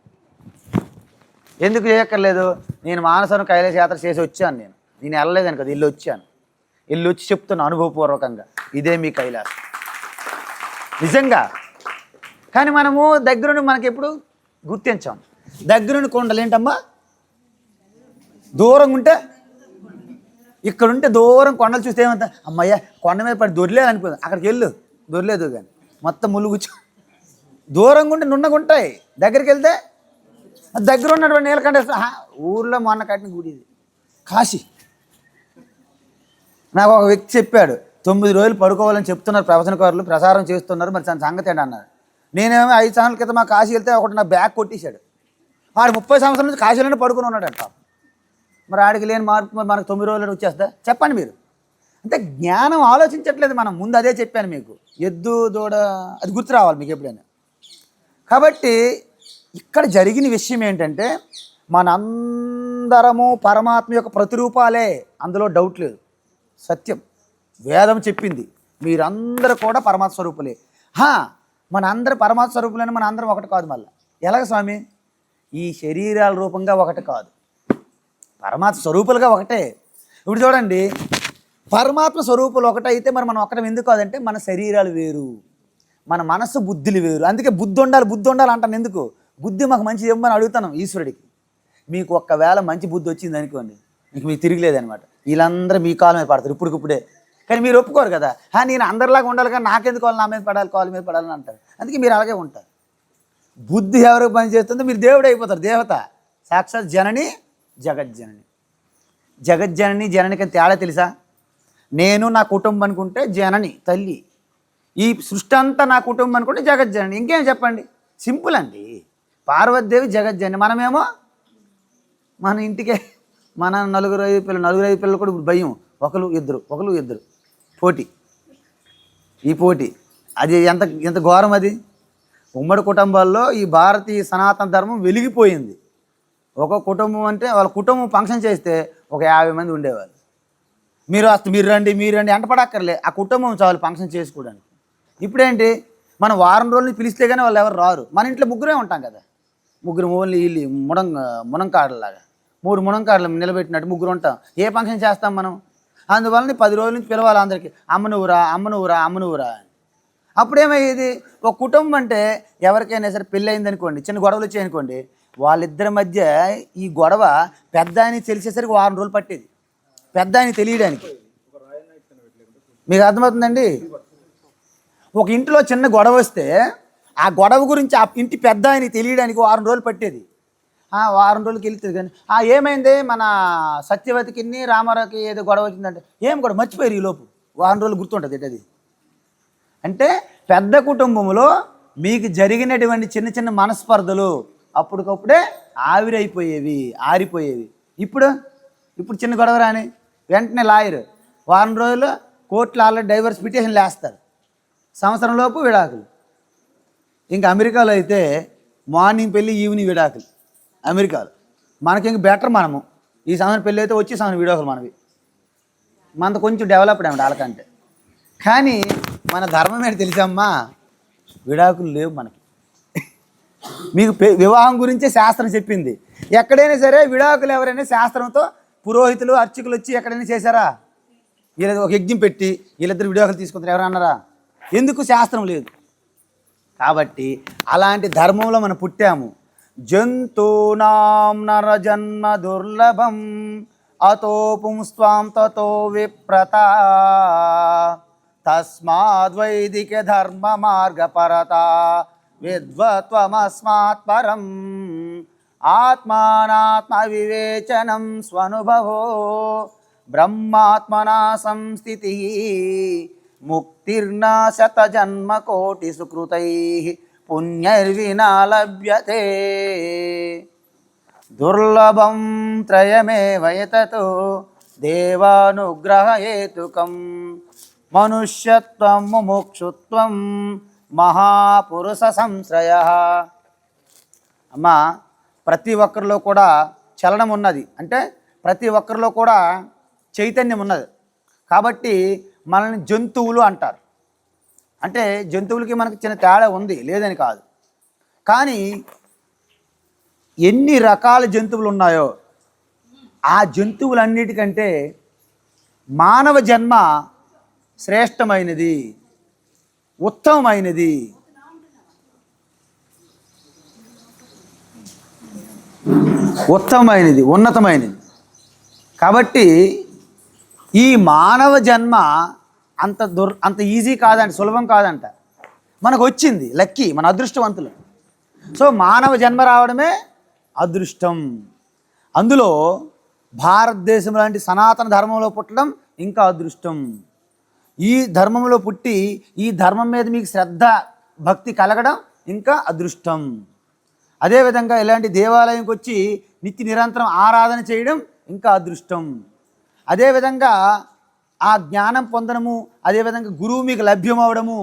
ఎందుకు చేయక్కర్లేదు? నేను మానసరోవర కైలాస యాత్ర చేసి వచ్చాను. నేను వెళ్ళలేదని కదా, ఇల్లు వచ్చి చెప్తున్నా అనుభవపూర్వకంగా, ఇదే మీ కైలాసం నిజంగా. కానీ మనము దగ్గరుండి మనకి ఎప్పుడు గుర్తించాం. దగ్గరుండి కొండలు ఏంటమ్మా, దూరంగా ఉంటే, ఇక్కడుంటే దూరం కొండలు చూస్తే ఏమంతా అమ్మయ్య కొండ మీద పడి దొరిలేదు అనిపోయింది. అక్కడికి వెళ్ళు, దొరిలేదు కానీ మొత్తం ముళ్ళు కూర్చో. దూరంగా ఉంటే నున్నగా ఉంటాయి, దగ్గరికి వెళ్తే దగ్గర ఉన్నటువంటి నీలకంఠేశ్వర ఊర్లో మొన్న కట్టిన గుడి ఇది కాశీ. నాకు ఒక వ్యక్తి చెప్పాడు, 9 రోజులు పడుకోవాలని చెప్తున్నారు ప్రవచనకారులు, ప్రసారం చేస్తున్నారు, మరి తన సంగతి ఏంటి అన్నారు. నేనేమో 5 సంవత్సరాల క్రితం మా కాశీ వెళ్తే ఒకటి నా బ్యాగ్ కొట్టేశాడు. వాడు 30 సంవత్సరాల నుంచి కాశీలోనే పడుకుని ఉన్నాడంట. మరి ఆడికి లేని మార్పు మనకు 9 రోజులు వచ్చేస్తా చెప్పండి మీరు? అంటే జ్ఞానం ఆలోచించట్లేదు మనం. ముందు అదే చెప్పాను మీకు, ఎద్దు దూడ అది గుర్తు రావాలి మీకు ఎప్పుడైనా. కాబట్టి ఇక్కడ జరిగిన విషయం ఏంటంటే మనందరము పరమాత్మ యొక్క ప్రతిరూపాలే, అందులో డౌట్ లేదు. సత్యం వేదం చెప్పింది, మీరందరూ కూడా పరమాత్మ స్వరూపులే. మన అందరూ పరమాత్మ స్వరూపులని మన అందరం ఒకటి కాదు. మళ్ళీ ఎలాగ స్వామి? ఈ శరీరాల రూపంగా ఒకటి కాదు, పరమాత్మ స్వరూపులుగా ఒకటే. ఇప్పుడు చూడండి, పరమాత్మ స్వరూపులు ఒకటైతే మరి మనం ఒకటం ఎందుకు కాదంటే మన శరీరాలు వేరు, మన మనసు బుద్ధులు వేరు. అందుకే బుద్ధి ఉండాలి అంటాను. ఎందుకు? బుద్ధి మాకు మంచిది ఇవ్వమని అడుగుతాను ఈశ్వరుడికి. మీకు ఒక్కవేళ మంచి బుద్ధి వచ్చింది అనుకోండి, మీకు తిరిగిలేదనమాట. వీళ్ళందరూ మీ కాలు మీద పడతారు ఇప్పుడిప్పుడే. కానీ మీరు ఒప్పుకోరు కదా, నేను అందరిలాగా ఉండాలి కానీ నాకెందుకు కావాలి, నా మీద పడాలి, కాలు మీద పడాలని అంటారు. అందుకే మీరు అలాగే ఉంటారు. బుద్ధి ఎవరికి పని చేస్తుందో మీరు దేవుడు అయిపోతారు, దేవత. సాక్షాత్ జనని జగజ్జనని జననికి తేడా తెలుసా? నేను నా కుటుంబం అనుకుంటే జనని తల్లి, ఈ సృష్టి అంతా నా కుటుంబం అనుకుంటే జగజ్జనని. ఇంకేం చెప్పండి? సింపుల్ అండి. పార్వతీదేవి జగజ్జనని, మనమేమో మన ఇంటికే మన 4-5 పిల్లలు కూడా భయం, ఒకరు ఇద్దరు పోటీ. ఈ పోటీ అది ఎంత ఘోరం. అది ఉమ్మడి కుటుంబాల్లో ఈ భారతీయ సనాతన ధర్మం వెలిగిపోయింది. ఒక కుటుంబం అంటే వాళ్ళ కుటుంబం ఫంక్షన్ చేస్తే ఒక 50 మంది ఉండేవాళ్ళు. మీరు రండి అంటపడక్కర్లే, ఆ కుటుంబం చాలు ఫంక్షన్ చేసుకోవడానికి. ఇప్పుడేంటి, మనం వారం రోజులు పిలిస్తే కానీ వాళ్ళు ఎవరు రారు. మన ఇంట్లో ముగ్గురే ఉంటాం కదా, ముగ్గురు ఓన్లీ వీళ్ళు మునంకాడలాగా 3 మునంకాడలు నిలబెట్టినట్టు ముగ్గురు ఉంటాం. ఏ ఫంక్షన్ చేస్తాం మనం? అందువల్ల 10 రోజుల నుంచి పిలవాలి అందరికీ, అమ్మ నువ్వురా, అమ్మ నువ్వురా, అమ్మ నువ్వురా. అప్పుడేమయ్యేది, ఒక కుటుంబం అంటే ఎవరికైనా సరే పెళ్ళి అయిందనుకోండి, చిన్న గొడవలు వచ్చాయనుకోండి, వాళ్ళిద్దరి మధ్య ఈ గొడవ పెద్ద ఆయన తెలిసేసరికి 1 వారం రోజులు పట్టేది, పెద్ద ఆయన తెలియడానికి. మీకు అర్థమవుతుందండి? ఒక ఇంట్లో చిన్న గొడవ వస్తే ఆ గొడవ గురించి ఆ ఇంటి పెద్ద ఆయనకి తెలియడానికి 1 వారం రోజులు పట్టేది. 1 వారం రోజులకి వెళ్తుంది కానీ ఏమైంది మన సత్యవతికి రామారావుకి ఏదో గొడవ వచ్చిందంటే, ఏం గొడవ మర్చిపోయారు ఈ లోపు, 1 వారం రోజులు గుర్తుంటుంది అది. అంటే పెద్ద కుటుంబంలో మీకు జరిగినటువంటి చిన్న చిన్న మనస్పర్ధలు అప్పటికప్పుడే ఆవిరైపోయేవి, ఆరిపోయేవి. ఇప్పుడు చిన్న గొడవ రాని వెంటనే లాయర్ 1 వారం రోజులు కోర్టులో ఆల్రెడీ డైవర్స్ పిటిషన్లు వేస్తారు, సంవత్సరంలోపు విడాకులు. ఇంకా అమెరికాలో అయితే మార్నింగ్ పెళ్ళి ఈవినింగ్ విడాకులు. అమెరికాలో మనకి ఇంక బెటర్, మనము ఈ సంవత్సరం పెళ్ళి అయితే వచ్చి సంవత్సరం విడాకులు మనవి. మనతో కొంచెం డెవలప్డ్ ఏమిటి వాళ్ళకంటే. కానీ మన ధర్మం ఏంటి తెలుసమ్మా, విడాకులు లేవు మనకి. మీకు వివాహం గురించే శాస్త్రం చెప్పింది. ఎక్కడైనా సరే విడాకులు ఎవరైనా శాస్త్రంతో పురోహితులు అర్చకులు వచ్చి ఎక్కడైనా చేశారా? వీళ్ళది ఒక యజ్ఞం పెట్టి వీళ్ళిద్దరు విడాకులు తీసుకుంటారు ఎవరు అన్నారా? ఎందుకు? శాస్త్రం లేదు కాబట్టి. అలాంటి ధర్మంలో మనం పుట్టాము. జంతూనాం నరజన్మ దుర్లభం అతో పుంస్త్వాం తతో విప్రత తస్మాద్వైదిక ధర్మ మార్గపరత విద్వత్వమస్మాత్ పరం ఆత్మానాత్మ వివేచనం స్వనుభవో బ్రహ్మాత్మనా సంస్థితి ముక్తిర్నా శతజన్మ కోటి సుకృతై పుణ్యైర్వినా లభ్యతే దుర్లభం త్రయమేవ యతతో దేవానుగ్రహేతుకం మనుష్యత్వం ముముక్షుత్వం మహాపురుష సంశ్రయ. అమ్మా, ప్రతి ఒక్కరిలో కూడా చలనం ఉన్నది, అంటే ప్రతి ఒక్కరిలో కూడా చైతన్యం ఉన్నది. కాబట్టి మనల్ని జంతువులు అంటారు. అంటే జంతువులకి మనకి చిన్న తేడా ఉంది, లేదని కాదు. కానీ ఎన్ని రకాల జంతువులు ఉన్నాయో ఆ జంతువులన్నిటికంటే మానవ జన్మ శ్రేష్టమైనది, ఉత్తమమైనది. ఉత్తమమైనది, ఉన్నతమైనది. కాబట్టి ఈ మానవ జన్మ అంత ఈజీ కాదంట, సులభం కాదంట. మనకు వచ్చింది లక్కీ, మన అదృష్టవంతులు. సో మానవ జన్మ రావడమే అదృష్టం. అందులో భారతదేశం లాంటి సనాతన ధర్మంలో పుట్టడం ఇంకా అదృష్టం. ఈ ధర్మంలో పుట్టి ఈ ధర్మం మీద మీకు శ్రద్ధ భక్తి కలగడం ఇంకా అదృష్టం. అదేవిధంగా ఇలాంటి దేవాలయంకి వచ్చి నిత్య నిరంతరం ఆరాధన చేయడం ఇంకా అదృష్టం. అదేవిధంగా ఆ జ్ఞానం పొందడము, అదేవిధంగా గురువు మీకు లభ్యం అవడము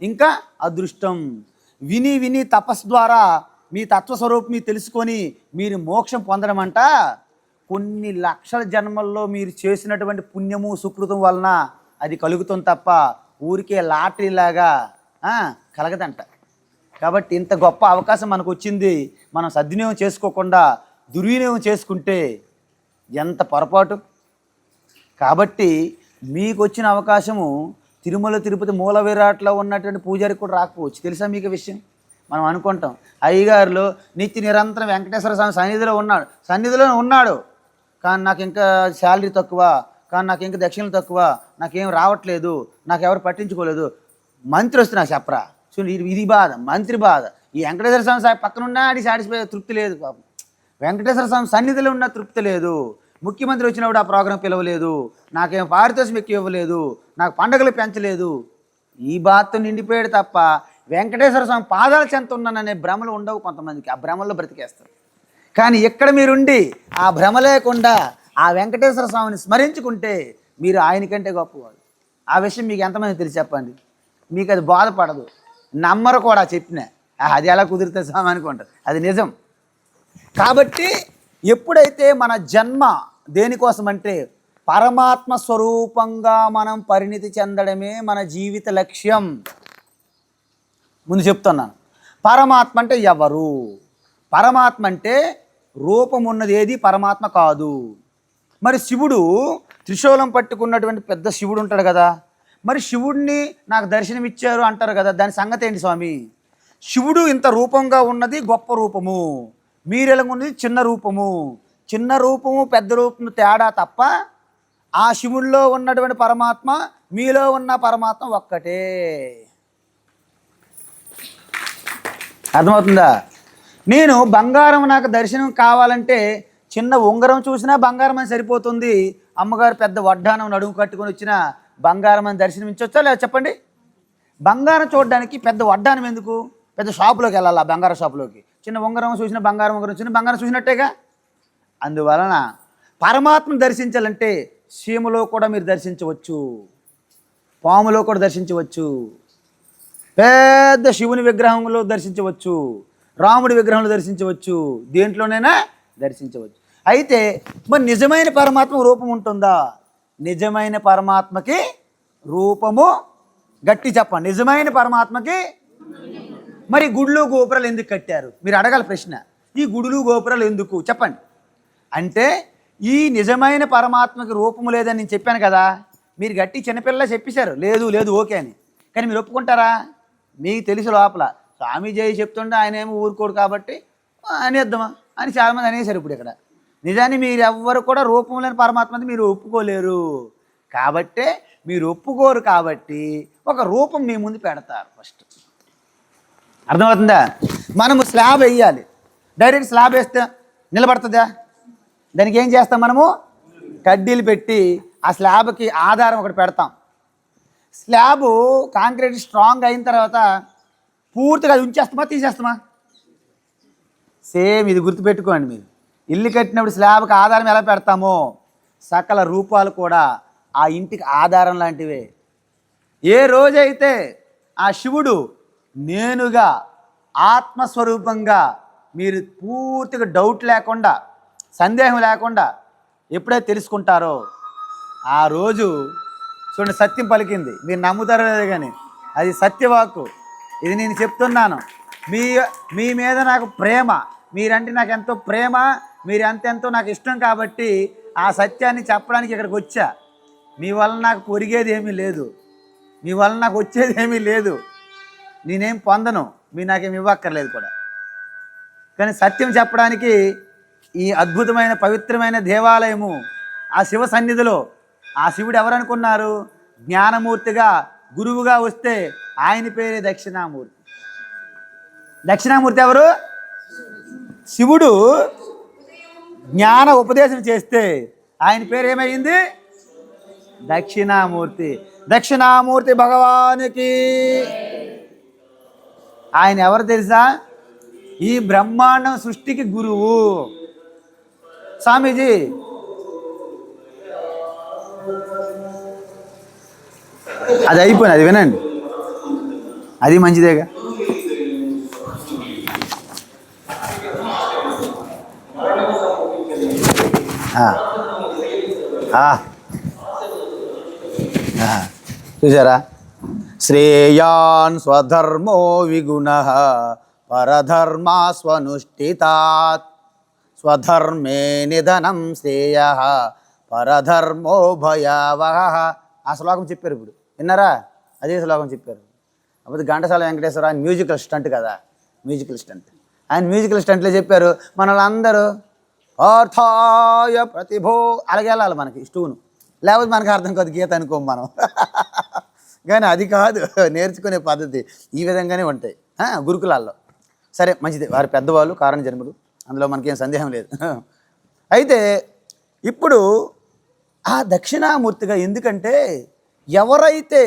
ఇంకా అదృష్టం. విని విని తపస్సు ద్వారా మీ తత్వస్వరూపం మీరు తెలుసుకొని మీరు మోక్షం పొందడం అంట కొన్ని లక్షల జన్మల్లో మీరు చేసినటువంటి పుణ్యము సుకృతం వలన అది కలుగుతుంది తప్ప ఊరికే లాటరీలాగా కలగదంట. కాబట్టి ఇంత గొప్ప అవకాశం మనకు వచ్చింది, మనం సద్వినియోగం చేసుకోకుండా దుర్వినియోగం చేసుకుంటే ఎంత పొరపాటు. కాబట్టి మీకు వచ్చిన అవకాశము తిరుమల తిరుపతి మూల విరాట్లో ఉన్నటువంటి పూజారికి కూడా రాకపోవచ్చు. తెలుసా మీకు విషయం? మనం అనుకుంటాం అయ్యగారులు నిత్య నిరంతరం వెంకటేశ్వర స్వామి సన్నిధిలో ఉన్నాడు కానీ నాకు ఇంకా శాలరీ తక్కువ, కానీ నాకు ఇంకా దక్షిణలు తక్కువ, నాకేం రావట్లేదు, నాకు ఎవరు పట్టించుకోలేదు. మంత్రి వస్తే నాకు చెప్పరా? చూడండి, ఇది బాధ, మంత్రి బాధ. ఈ వెంకటేశ్వర స్వామి పక్కన ఉన్నా అది సాటిస్ఫై తృప్తి లేదు పాపం. వెంకటేశ్వర స్వామి సన్నిధిలో ఉన్న తృప్తి లేదు. ముఖ్యమంత్రి వచ్చినప్పుడు ఆ ప్రోగ్రాం పిలవలేదు, నాకేం పారితోషికం ఎక్కువ ఇవ్వలేదు, నాకు పండుగలు పెంచలేదు. ఈ బాధతో నిండిపోయాడు తప్ప వెంకటేశ్వర స్వామి పాదాల చెంత ఉన్నాననే భ్రమలు ఉండవు కొంతమందికి. ఆ భ్రమల్లో బ్రతికేస్తారు. కానీ ఇక్కడ మీరుండి ఆ భ్రమ లేకుండా ఆ వెంకటేశ్వర స్వామిని స్మరించుకుంటే మీరు ఆయనకంటే గొప్పవాడు. ఆ విషయం మీకు ఎంతమంది తెలిసి చెప్పండి. మీకు అది బాధపడదు, నమ్మరు కూడా. చెప్పిన అది ఎలా కుదిరితే స్వామి అనుకుంటారు, అది నిజం. కాబట్టి ఎప్పుడైతే మన జన్మ దేనికోసమంటే పరమాత్మ స్వరూపంగా మనం పరిణితి చెందడమే మన జీవిత లక్ష్యం. ముందు చెప్తున్నాను, పరమాత్మ అంటే ఎవరు? పరమాత్మ అంటే రూపం ఉన్నది ఏది పరమాత్మ కాదు. మరి శివుడు త్రిశూలం పట్టుకున్నటువంటి పెద్ద శివుడు ఉంటాడు కదా, మరి శివుడిని నాకు దర్శనం ఇచ్చారు అంటారు కదా, దాని సంగతి ఏంటి స్వామి? శివుడు ఇంత రూపంగా ఉన్నది గొప్ప రూపము, మీరెలాగున్నది చిన్న రూపము. చిన్న రూపము పెద్ద రూపము తేడా తప్ప ఆ శివుడిలో ఉన్నటువంటి పరమాత్మ మీలో ఉన్న పరమాత్మ ఒక్కటే. అర్థమవుతుందా? నేను బంగారం నాకు దర్శనం కావాలంటే చిన్న ఉంగరం చూసినా బంగారం అని సరిపోతుంది. అమ్మగారు పెద్ద వడ్డానం నడుము కట్టుకొని వచ్చిన బంగారం అని దర్శనం ఇచ్చొచ్చా లేదా చెప్పండి? బంగారం చూడడానికి పెద్ద వడ్డానం ఎందుకు? పెద్ద షాపులోకి వెళ్ళాలి, ఆ బంగారం షాపులోకి. చిన్న ఉంగరం చూసిన బంగారం ఉంగరం చూసిన బంగారం చూసినట్టేగా. అందువలన పరమాత్మను దర్శించాలంటే సీమలో కూడా మీరు దర్శించవచ్చు, పాములో కూడా దర్శించవచ్చు, పెద్ద శివుని విగ్రహంలో దర్శించవచ్చు, రాముడి విగ్రహంలో దర్శించవచ్చు, దేంట్లోనైనా దర్శించవచ్చు. అయితే మరి నిజమైన పరమాత్మ రూపం ఉంటుందా? నిజమైన పరమాత్మకి రూపము గట్టి చెప్పండి. నిజమైన పరమాత్మకి మరి గుడులు గోపురాలు ఎందుకు కట్టారు? మీరు అడగాలి ప్రశ్న. ఈ గుడులు గోపురాలు ఎందుకు చెప్పండి అంటే, ఈ నిజమైన పరమాత్మకి రూపము లేదని నేను చెప్పాను కదా. మీరు గట్టి చిన్నపిల్లలా చెప్పేశారు లేదు లేదు ఓకే అని, కానీ మీరు ఒప్పుకుంటారా? మీకు తెలుసు లోపల స్వామీజీ చెప్తుంటే ఆయన ఏమో ఊరుకోడు కాబట్టి అనేద్దామా అని చాలామంది అనేసారు. ఇప్పుడు ఇక్కడ నిజాన్ని మీరు ఎవ్వరు కూడా రూపం లేని పరమాత్మని మీరు ఒప్పుకోలేరు. కాబట్టే మీరు ఒప్పుకోరు కాబట్టి ఒక రూపం మీ ముందు పెడతారు. ఫస్ట్ అర్థమవుతుందా? మనము స్లాబ్ వేయాలి, డైరెక్ట్ స్లాబ్ వేస్తే నిలబడుతుందా? దానికి ఏం చేస్తాం? మనము కడ్డీలు పెట్టి ఆ స్లాబ్కి ఆధారం ఒకటి పెడతాం. స్లాబు కాంక్రీట్ స్ట్రాంగ్ అయిన తర్వాత పూర్తిగా అది ఉంచేస్తామా తీసేస్తామా? సేమ్ ఇది గుర్తుపెట్టుకోండి. మీరు ఇల్లు కట్టినప్పుడు స్లాబ్కి ఆధారం ఎలా పెడతామో సకల రూపాలు కూడా ఆ ఇంటికి ఆధారం లాంటివే. ఏ రోజైతే ఆ శివుడు నేనుగా ఆత్మస్వరూపంగా మీరు పూర్తిగా డౌట్ లేకుండా సందేహం లేకుండా ఎప్పుడైతే తెలుసుకుంటారో ఆ రోజు చూడండి, సత్యం పలికింది. మీరు నమ్ముతారో లేదు కానీ అది సత్యవాక్కు. ఇది నేను చెప్తున్నాను. మీ మీద నాకు ప్రేమ, మీరంటే నాకు ఎంతో ప్రేమ, మీరు ఎంతెంతో నాకు ఇష్టం కాబట్టి ఆ సత్యాన్ని చెప్పడానికి ఇక్కడికి వచ్చా. మీ వల్ల నాకు పొరిగేది ఏమీ లేదు, మీ వల్ల నాకు వచ్చేది ఏమీ లేదు, నేనేం పొందను, మీరు నాకేమి ఇవ్వక్కర్లేదు కూడా. కానీ సత్యం చెప్పడానికి ఈ అద్భుతమైన పవిత్రమైన దేవాలయము ఆ శివ సన్నిధిలో ఆ శివుడు ఎవరనుకున్నారు? జ్ఞానమూర్తిగా గురువుగా వస్తే ఆయన పేరే దక్షిణామూర్తి. దక్షిణామూర్తి ఎవరు? శివుడు జ్ఞాన ఉపదేశం చేస్తే ఆయన పేరు ఏమైంది? దక్షిణామూర్తి. దక్షిణామూర్తి భగవానికి. ఆయన ఎవరు తెలుసా? ఈ బ్రహ్మాండం సృష్టికి గురువు. స్వామీజీ అది అయిపోయింది, అది వినండి, అది మంచిదేగా. చూసారా? శ్రేయాన్ స్వధర్మో విగుణః పరధర్మా స్వనుష్ఠితాత్ స్వధర్మే నిధనం శ్రేయః పరధర్మో భయావహః. ఆ శ్లోకం చెప్పారు. ఇప్పుడు విన్నారా? అదే శ్లోకం చెప్పారు. అప్పుడు ఘంటసాల వెంకటేశ్వర ఆయన మ్యూజికల్ స్టంట్ కదా, మ్యూజికల్ స్టంట్. ఆయన మ్యూజికల్ స్టంట్లో చెప్పారు, మనల్ని అర్థాయ ప్రతిభో అలాగే వెళ్ళాలి మనకి స్టూను, లేకపోతే మనకు అర్థం కాదు గీత అనుకోం మనం. కానీ అది కాదు నేర్చుకునే పద్ధతి, ఈ విధంగానే ఉంటాయి గురుకులాల్లో. సరే మంచిది, వారి పెద్దవాళ్ళు కారణ జన్ములు, అందులో మనకేం సందేహం లేదు. అయితే ఇప్పుడు ఆ దక్షిణామూర్తిగా, ఎందుకంటే ఎవరైతే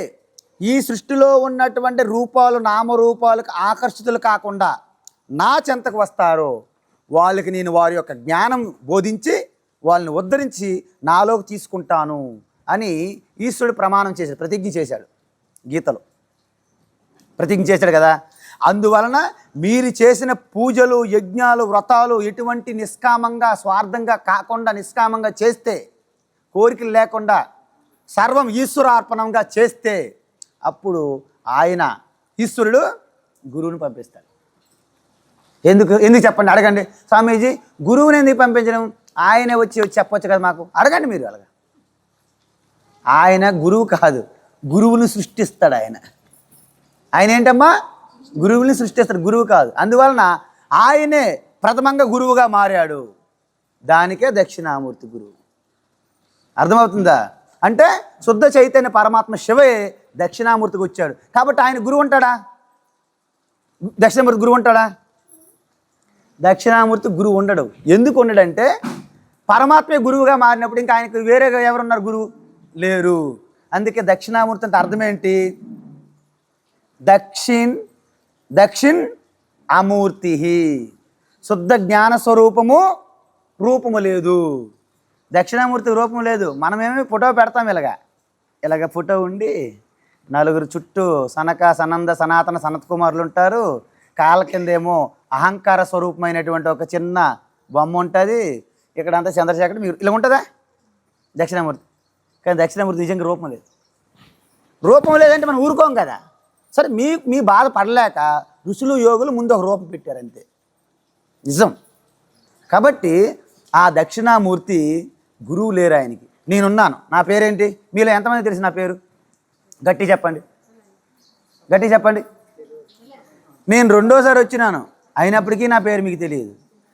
ఈ సృష్టిలో ఉన్నటువంటి రూపాలు నామరూపాలకు ఆకర్షితులు కాకుండా నా చెంతకు వస్తారో వాళ్ళకి నేను వారి యొక్క జ్ఞానం బోధించి వాళ్ళని ఉద్ధరించి నాలోకి తీసుకుంటాను అని ఈశ్వరుడు ప్రమాణం చేశాడు, ప్రతిజ్ఞ చేశాడు. గీతలో ప్రతిజ్ఞ చేశాడు కదా. అందువలన మీరు చేసిన పూజలు యజ్ఞాలు వ్రతాలు ఎటువంటి నిష్కామంగా స్వార్థంగా కాకుండా నిష్కామంగా చేస్తే, కోరికలు లేకుండా సర్వం ఈశ్వరార్పణంగా చేస్తే అప్పుడు ఆయన ఈశ్వరుడు గురువుని పంపిస్తాడు. ఎందుకు చెప్పండి, అడగండి. స్వామీజీ గురువుని ఎందుకు పంపించడం? ఆయనే వచ్చి చెప్పొచ్చు కదా మాకు, అడగండి మీరు. అలాగా ఆయన గురువు కాదు, గురువుని సృష్టిస్తాడు ఆయన. ఆయన ఏంటమ్మా? గురువుని సృష్టిస్తాడు, గురువు కాదు. అందువలన ఆయనే ప్రథమంగా గురువుగా మారాడు. దానికే దక్షిణామూర్తి గురువు. అర్థమవుతుందా? అంటే శుద్ధ చైతన్య పరమాత్మ శివే దక్షిణామూర్తికి వచ్చాడు కాబట్టి ఆయన గురువు ఉంటాడా? దక్షిణామూర్తి గురువు ఉంటాడా? దక్షిణామూర్తి గురువు ఉండడు. ఎందుకు ఉండడంటే పరమాత్మే గురువుగా మారినప్పుడు ఇంకా ఆయనకు వేరేగా ఎవరున్నారు? గురువు లేరు. అందుకే దక్షిణామూర్తి అంటే అర్థం ఏంటి? దక్షిణ్ అమూర్తి, శుద్ధ జ్ఞాన స్వరూపము, రూపము లేదు. దక్షిణామూర్తి రూపం లేదు. మనమేమి ఫోటో పెడతాం, ఇలాగ ఫోటో ఉండి నలుగురు చుట్టూ సనక సనంద సనాతన సనత్ కుమారులు ఉంటారు. కాళ్ళ కిందేమో అహంకార స్వరూపమైనటువంటి ఒక చిన్న బొమ్మ ఉంటుంది. ఇక్కడంతా చంద్రశేఖర్ మీరు ఇలా ఉంటుందా దక్షిణామూర్తి? కానీ దక్షిణామూర్తి నిజంగా రూపం లేదు. రూపం లేదంటే మనం ఊరుకోం కదా. సరే, మీ బాధ పడలేక ఋషులు యోగులు ముందు ఒక రూపం పెట్టారు అంతే, నిజం. కాబట్టి ఆ దక్షిణామూర్తి గురువు లేరు ఆయనకి. నేనున్నాను, నా పేరేంటి? మీలో ఎంతమంది తెలిసి నా పేరు? గట్టి చెప్పండి, గట్టి చెప్పండి. నేను రెండోసారి వచ్చినాను, అయినప్పటికీ నా పేరు మీకు తెలియదు.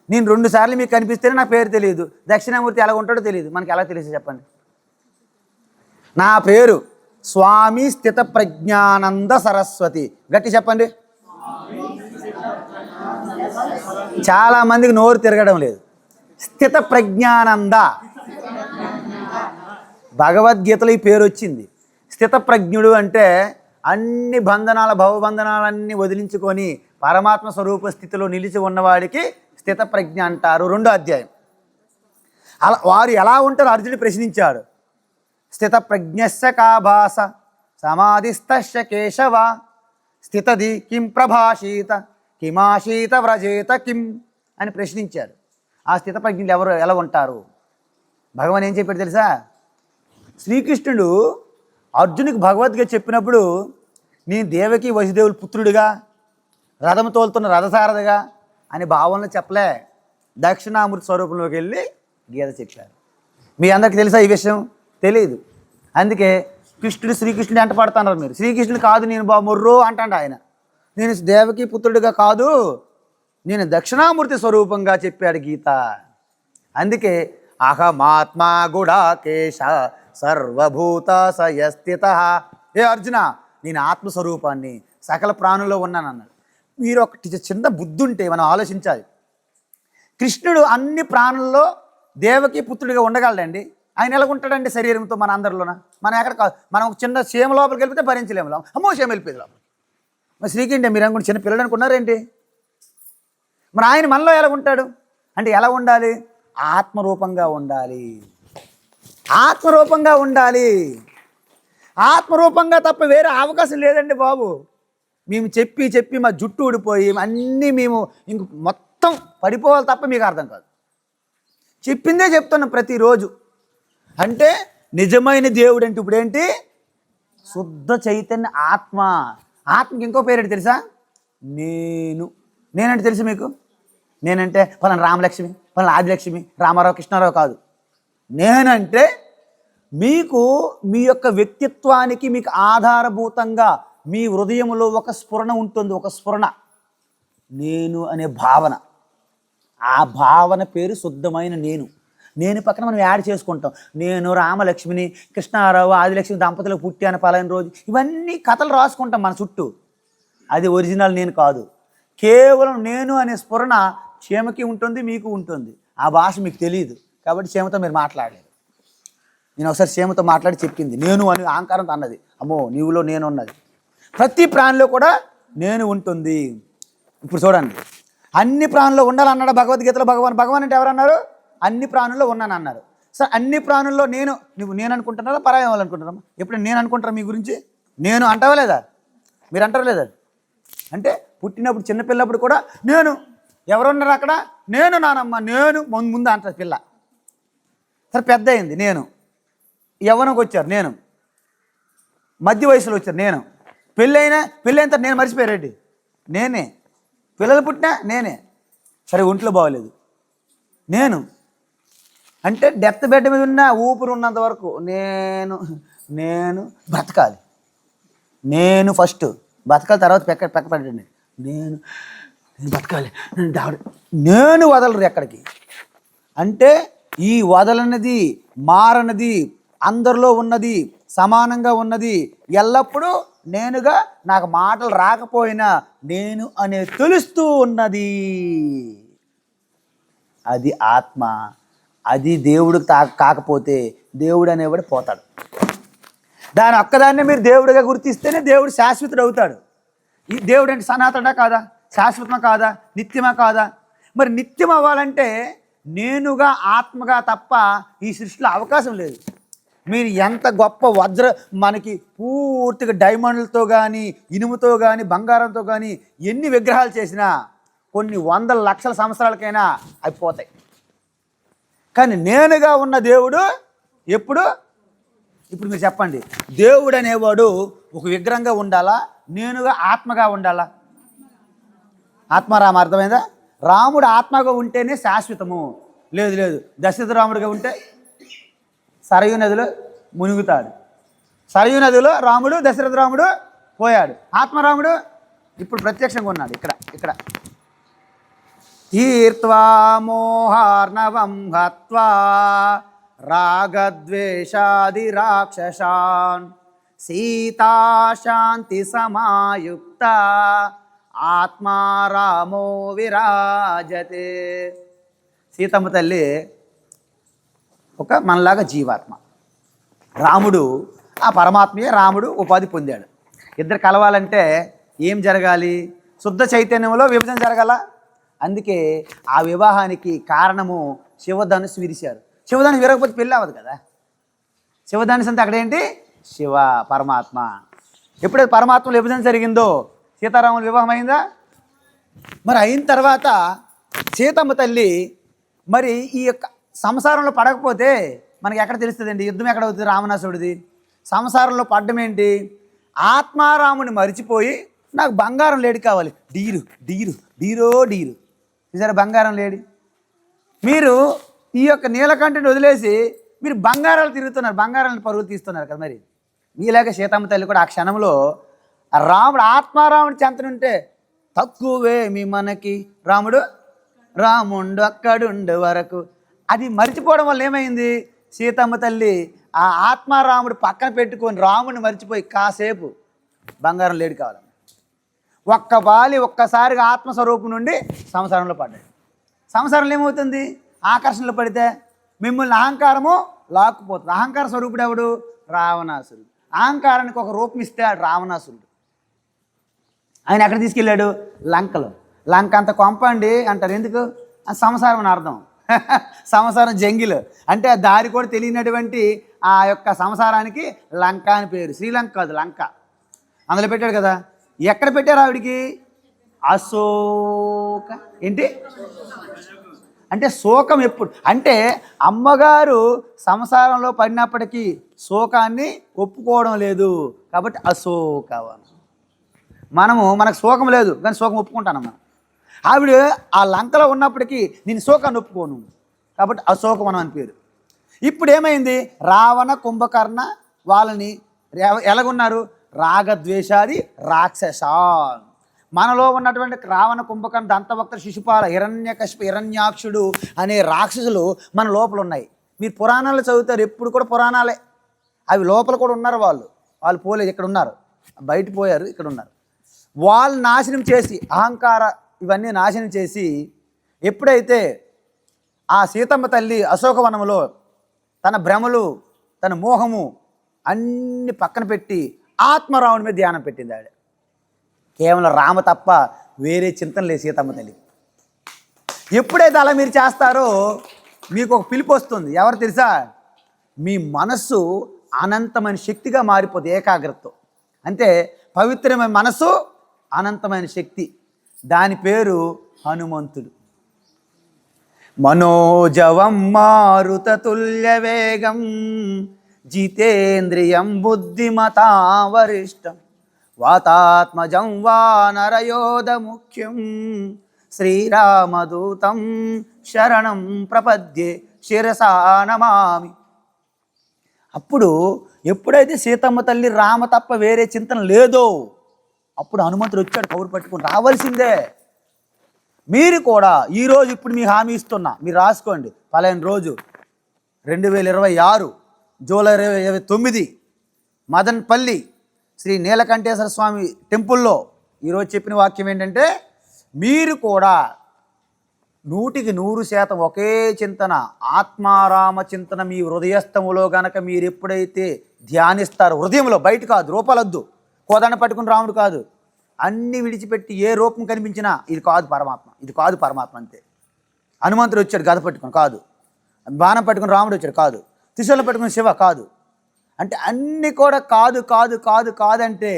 నేను 2 సార్లు మీకు కనిపిస్తేనే నా పేరు తెలియదు. దక్షిణామూర్తి ఎలా ఉంటాడో తెలియదు. మనకి ఎలా తెలిసి చెప్పండి? నా పేరు స్వామి స్థిత ప్రజ్ఞానంద సరస్వతి. గట్టి చెప్పండి. చాలామందికి నోరు తిరగడం లేదు. స్థిత ప్రజ్ఞానంద, భగవద్గీతలో ఈ పేరు వచ్చింది. స్థిత ప్రజ్ఞుడు అంటే అన్ని బంధనాల భవబంధనాలన్నీ వదిలించుకొని పరమాత్మ స్వరూప స్థితిలో నిలిచి ఉన్నవాడికి స్థిత ప్రజ్ఞ అంటారు. 2వ అధ్యాయం. అలా వారు ఎలా ఉంటారో అర్జునుడు ప్రశ్నించాడు. స్థిత ప్రజ్ఞస్య కా భాస సమాధిస్తస్య కేశవ స్థితది కిం ప్రభాషీత కిమాశీత వ్రజేత కిం అని ప్రశ్నించాడు. ఆ స్థిత ప్రజ్ఞులు ఎలా ఉంటారు? భగవాన్ ఏం చెప్పాడు తెలుసా? శ్రీకృష్ణుడు అర్జునుడికి భగవద్గీత చెప్పినప్పుడు నీ దేవకి వసుదేవుల పుత్రుడిగా, రథము తోలుతున్న రథసారథిగా అని భావనలు చెప్పలే. దక్షిణామూర్తి స్వరూపంలోకి వెళ్ళి గీత చెప్పారు. మీ అందరికీ తెలుసా ఈ విషయం? తెలియదు. అందుకే శ్రీకృష్ణుడు ఎంట పడుతున్నారు మీరు. శ్రీకృష్ణుడు కాదు నేను మొర్రో అంటాడు ఆయన. నేను దేవకి పుత్రుడిగా కాదు, నేను దక్షిణామూర్తి స్వరూపంగా చెప్పాడు గీత. అందుకే అహమాత్మా గుడాకేశ సర్వభూత సయస్థిత. ఏ అర్జున, నేను ఆత్మస్వరూపాన్ని, సకల ప్రాణుల్లో ఉన్నాను అన్నాడు. మీరు ఒకటి చిన్న బుద్ధి ఉంటే మనం ఆలోచించాలి. కృష్ణుడు అన్ని ప్రాణుల్లో దేవకి పుత్రుడిగా ఉండగలడండి. ఆయన ఎలా ఉంటాడండి శరీరంతో? మన అందరిలోన మనం ఎక్కడ కాదు. మనం ఒక చిన్న సీమ లోపలికి వెళ్ళిపోతే భరించలేము. అమ్మో సీమ వెళ్ళిపోయింది లోపల. మరి శ్రీకంటే మీరు అనుకుంటే చిన్న పిల్లలు అనుకున్నారేంటి? మరి ఆయన మనలో ఎలా ఉంటాడు అంటే ఎలా ఉండాలి? ఆత్మరూపంగా ఉండాలి. ఆత్మరూపంగా ఉండాలి. ఆత్మరూపంగా తప్ప వేరే అవకాశం లేదండి బాబు. మేము చెప్పి మా జుట్టు ఊడిపోయి అన్నీ మేము ఇంక మొత్తం పడిపోవాలి తప్ప మీకు అర్థం కాదు. చెప్పిందే చెప్తున్నాం ప్రతిరోజు. అంటే నిజమైన దేవుడు అంటే ఇప్పుడు ఏంటి? శుద్ధ చైతన్య ఆత్మ. ఆత్మకి ఇంకో పేరేంటి తెలుసా? నేనంటే తెలుసు మీకు? నేనంటే పలానా రామలక్ష్మి, పలానా ఆదిలక్ష్మి, రామారావు, కృష్ణారావు కాదు. నేనంటే మీకు మీ యొక్క వ్యక్తిత్వానికి మీకు ఆధారభూతంగా మీ హృదయంలో ఒక స్ఫురణ ఉంటుంది. ఒక స్ఫురణ, నేను అనే భావన. ఆ భావన పేరు శుద్ధమైన నేను పక్కన మనం యాడ్ చేసుకుంటాం. నేను రామలక్ష్మిని, కృష్ణారావు, ఆదిలక్ష్మి దంపతులకు పుట్టాను పలానా రోజు. ఇవన్నీ కథలు రాసుకుంటాం మన చుట్టూ. అది ఒరిజినల్ నేను కాదు. కేవలం నేను అనే స్ఫురణ క్షేమకి ఉంటుంది, మీకు ఉంటుంది. ఆ భాష మీకు తెలియదు కాబట్టి క్షేమతో మీరు మాట్లాడలేరు. నేను ఒకసారి క్షేమతో మాట్లాడి చెప్పింది నేను అని అహంకారంతో అన్నది. అమ్మో నీవులో నేను ఉన్నది. ప్రతి ప్రాణిలో కూడా నేను ఉంటుంది. ఇప్పుడు చూడండి, అన్ని ప్రాణుల్లో ఉండాలన్నాడు భగవద్గీతలో భగవాన్ అంటే ఎవరన్నారు? అన్ని ప్రాణుల్లో ఉన్నాను అన్నారు. సరే, అన్ని ప్రాణుల్లో నేను అనుకుంటున్నారా పరాయం వాళ్ళు అనుకుంటున్నారా? ఎప్పుడు నేను అనుకుంటారా మీ గురించి? నేను అంటావా లేదా? మీరు అంటారా లేదా? అంటే పుట్టినప్పుడు చిన్నపిల్లప్పుడు కూడా నేను ఎవరున్నారు అక్కడ? నేను నానమ్మ నేను ముందు అంటారు పిల్ల. సరే, పెద్ద అయింది నేను, యవ్వనంకి వచ్చారు నేను, మధ్య వయసులో వచ్చారు నేను, పెళ్ళైన తర్వాత నేను మర్చిపోయారేంటి? నేనే. పిల్లలు పుట్టినా నేనే. సరే, ఒంట్లో బాగోలేదు నేను అంటే డెత్ బెడ్ మీద ఉన్న ఊపిరి ఉన్నంత వరకు నేను. నేను బ్రతకాలి, నేను ఫస్ట్ బ్రతకాలి, తర్వాత పక్క పెట్టండి. నేను బతకాలి, నేను వదలరు ఎక్కడికి. అంటే ఈ వదలన్నది, మారనది, అందరిలో ఉన్నది, సమానంగా ఉన్నది, ఎల్లప్పుడూ నేనుగా, నాకు మాటలు రాకపోయినా నేను అనే తెలుస్తూ ఉన్నది. అది ఆత్మ. అది దేవుడికి కాకపోతే దేవుడు అనేవాడు పోతాడు. దాని ఒక్కదాన్నే మీరు దేవుడిగా గుర్తిస్తేనే దేవుడు శాశ్వతుడు అవుతాడు. ఈ దేవుడు అంటే సనాతనా కాదా, శాశ్వతమా కాదా, నిత్యమా కాదా? మరి నిత్యం అవ్వాలంటే నేనుగా, ఆత్మగా తప్ప ఈ సృష్టిలో అవకాశం లేదు. మీరు ఎంత గొప్ప మనకి పూర్తిగా డైమండ్లతో కానీ, ఇనుముతో కానీ, బంగారంతో కానీ ఎన్ని విగ్రహాలు చేసినా కొన్ని వందల లక్షల సంవత్సరాలకైనా అవి పోతాయి. కానీ నేనుగా ఉన్న దేవుడు ఎప్పుడు? ఇప్పుడు మీరు చెప్పండి, దేవుడు అనేవాడు ఒక విగ్రహంగా ఉండాలా, నేనుగా ఆత్మగా ఉండాలా? ఆత్మారామ అర్థమైందా? రాముడు ఆత్మగా ఉంటేనే శాశ్వతము. లేదు దశరథ రాముడిగా ఉంటే సరయూ నదిలో మునుగుతాడు. సరయూ నదిలో రాముడు, దశరథ రాముడు పోయాడు. ఆత్మరాముడు ఇప్పుడు ప్రత్యక్షంగా ఉన్నాడు. ఇక్కడ తీర్త్వా మోహార్ణవం హత్వా రాగద్వేషాది రాక్షసాన్ సీతా శాంతి సమాయుక్త ఆత్మా రామో విరాజతే. సీతమ్మ తల్లి ఒక మనలాగా జీవాత్మ, రాముడు ఆ పరమాత్మయే. రాముడు ఉపాధి పొందాడు. ఇద్దరు కలవాలంటే ఏం జరగాలి? శుద్ధ చైతన్యంలో విభజన జరగాల. అందుకే ఆ వివాహానికి కారణము శివధనుసు విరిశారు. శివధనుసు విరగకపోతే పెళ్ళి అవ్వదు కదా. శివధనుసు అంటే అక్కడేంటి? శివ పరమాత్మ. ఎప్పుడైతే పరమాత్మలో విభజన జరిగిందో సీతారాముల వివాహం అయిందా? మరి అయిన తర్వాత సీతమ్మ తల్లి మరి ఈ యొక్క సంసారంలో పడకపోతే మనకి ఎక్కడ తెలుస్తుందండి? యుద్ధం ఎక్కడ అవుతుంది? రావణాసుడిది. సంసారంలో పడ్డం ఏంటి? ఆత్మారాముని మరిచిపోయి నాకు బంగారం లేడి కావాలి, డీరు చూసారా బంగారం లేడి. మీరు ఈ యొక్క నీలకంఠని వదిలేసి మీరు బంగారాలు తిరుగుతున్నారు, బంగారాలను పరుగులు తీస్తున్నారు కదా. మరి మీలాగే సీతమ్మ తల్లి కూడా ఆ క్షణంలో రాముడు ఆత్మారాముడి చెంతనుంటే తక్కువే మీ మనకి, రాముండు అక్కడుండు వరకు. అది మర్చిపోవడం వల్ల ఏమైంది? సీతమ్మ తల్లి ఆ ఆత్మారాముడు పక్కన పెట్టుకొని రాముడిని మర్చిపోయి కాసేపు బంగారం లేడి కావాలి. ఒక్కసారిగా ఆత్మస్వరూపం నుండి సంసారంలో పడ్డాడు. సంసారంలో ఏమవుతుంది? ఆకర్షణలో పడితే మిమ్మల్ని అహంకారము లాక్కుపోతుంది. అహంకార స్వరూపుడు ఎవడు? రావణాసురుడు. అహంకారానికి ఒక రూపం ఇస్తే రావణాసురుడు. ఆయన ఎక్కడ తీసుకెళ్ళాడు? లంకలో. లంక అంత కొంపండి అంటారు. ఎందుకు? సంసారం అని అర్థం. సంసారం జంగిల్ అంటే దారి కూడా తెలియనటువంటి ఆ యొక్క సంసారానికి లంక అని పేరు. శ్రీలంక కాదు, లంక. అందులో పెట్టాడు కదా. ఎక్కడ పెట్టారు ఆవిడికి? అశోక. ఏంటి అంటే శోకం ఎప్పుడు? అంటే అమ్మగారు సంసారంలో పడినప్పటికీ శోకాన్ని ఒప్పుకోవడం లేదు కాబట్టి అశోకవనం. మనకు శోకం లేదు కానీ శోకం ఒప్పుకుంటానమ్మా. ఆవిడ ఆ లంకలో ఉన్నప్పటికీ నేను శోకాన్ని ఒప్పుకోను కాబట్టి అశోకవనం అని పేరు. ఇప్పుడు ఏమైంది? రావణ కుంభకర్ణ వాళ్ళని ఎలాగున్నారు? రాగద్వేషాది రాక్షసాన్. మనలో ఉన్నటువంటి రావణ కుంభకర్ణ దంతవక్త శిశుపాల హిరణ్యకశిప హిరణ్యాక్షుడు అనే రాక్షసులు మన లోపల ఉన్నాయి. మీరు పురాణాలు చదువుతారు, ఎప్పుడు కూడా పురాణాలే. అవి లోపల కూడా ఉన్నారు. వాళ్ళు పోలేదు, ఇక్కడ ఉన్నారు. బయట పోయారు, ఇక్కడ ఉన్నారు. వాళ్ళు నాశనం చేసి అహంకార ఇవన్నీ నాశనం చేసి ఎప్పుడైతే ఆ సీతమ్మ తల్లి అశోకవనంలో తన భ్రమలు, తన మోహము అన్ని పక్కన పెట్టి ఆత్మరాముడి మీద ధ్యానం పెట్టింది ఆవిడ. కేవలం రామ తప్ప వేరే చింతన లేదు సీతమ్మ తల్లి. ఎప్పుడైతే అలా మీరు చేస్తారో మీకు ఒక పిలుపు వస్తుంది. ఎవరు తెలుసా? మీ మనస్సు అనంతమైన శక్తిగా మారిపోతుంది ఏకాగ్రతతో. అంటే పవిత్రమైన మనస్సు, అనంతమైన శక్తి. దాని పేరు హనుమంతుడు. మనోజవం మారుతతుల్య వేగం జితేంద్రియం బుద్ధిమతాం వరిష్టం వాతాత్మజం వానరయోధ ముఖ్యం శ్రీరామదూతం శరణం ప్రపద్యే శిరసా నమామి. అప్పుడు ఎప్పుడైతే సీతమ్మ తల్లి రామ తప్ప వేరే చింతన లేదో అప్పుడు హనుమంతుడు వచ్చాడు కబురు పట్టుకుని, రావాల్సిందే. మీరు కూడా ఈరోజు ఇప్పుడు మీ హామీ ఇస్తున్నా, మీరు రాసుకోండి. పలానా రోజు 2026 జూలై 29 మదన్పల్లి శ్రీ నీలకంఠేశ్వర స్వామి టెంపుల్లో ఈరోజు చెప్పిన వాక్యం ఏంటంటే, మీరు కూడా 100% ఒకే చింతన, ఆత్మారామ చింతన మీ హృదయస్థములో గనక మీరు ఎప్పుడైతే ధ్యానిస్తారో, హృదయంలో, బయట కాదు, రూపాలొద్దు, కోదండ పట్టుకుని రాముడు కాదు, అన్నీ విడిచిపెట్టి ఏ రూపం కనిపించినా ఇది కాదు పరమాత్మ, ఇది కాదు పరమాత్మ అంతే. హనుమంతుడు వచ్చాడు గద పట్టుకుని కాదు, బాణం పట్టుకుని రాముడు వచ్చాడు కాదు, త్రిశూలం పట్టుకుని శివ కాదు, అంటే అన్నీ కూడా కాదు కాదు కాదు కాదంటే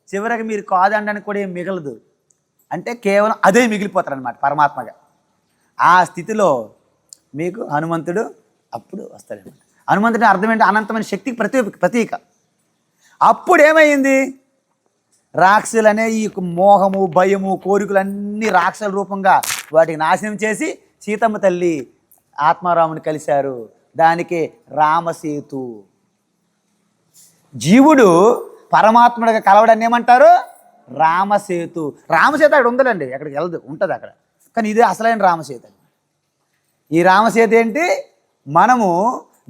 చివరికి మీరు కాదనడానికి కూడా ఏం మిగలదు. అంటే కేవలం అదే మిగిలిపోతారు అనమాట పరమాత్మగా. ఆ స్థితిలో మీకు హనుమంతుడు అప్పుడు వస్తాడనమాట. హనుమంతుడి అర్థం ఏంటి? అనంతమైన శక్తికి ప్రతీక. అప్పుడు ఏమైంది? రాక్షసులనే ఈ మోహము, భయము, కోరికలన్నీ రాక్షసుల రూపంగా వాటికి నాశనం చేసి సీతమ్మ తల్లి ఆత్మారాముని కలిశారు. దానికి రామసేతు. జీవుడు పరమాత్ముడిగా కలవడాన్ని ఏమంటారు? రామసేతు. రామసేతు అక్కడ ఉందండి, అక్కడికి వెళ్ళదు, ఉంటుంది అక్కడ. కానీ ఇదే అసలైన రామసేతు. ఈ రామసేతు ఏంటి? మనము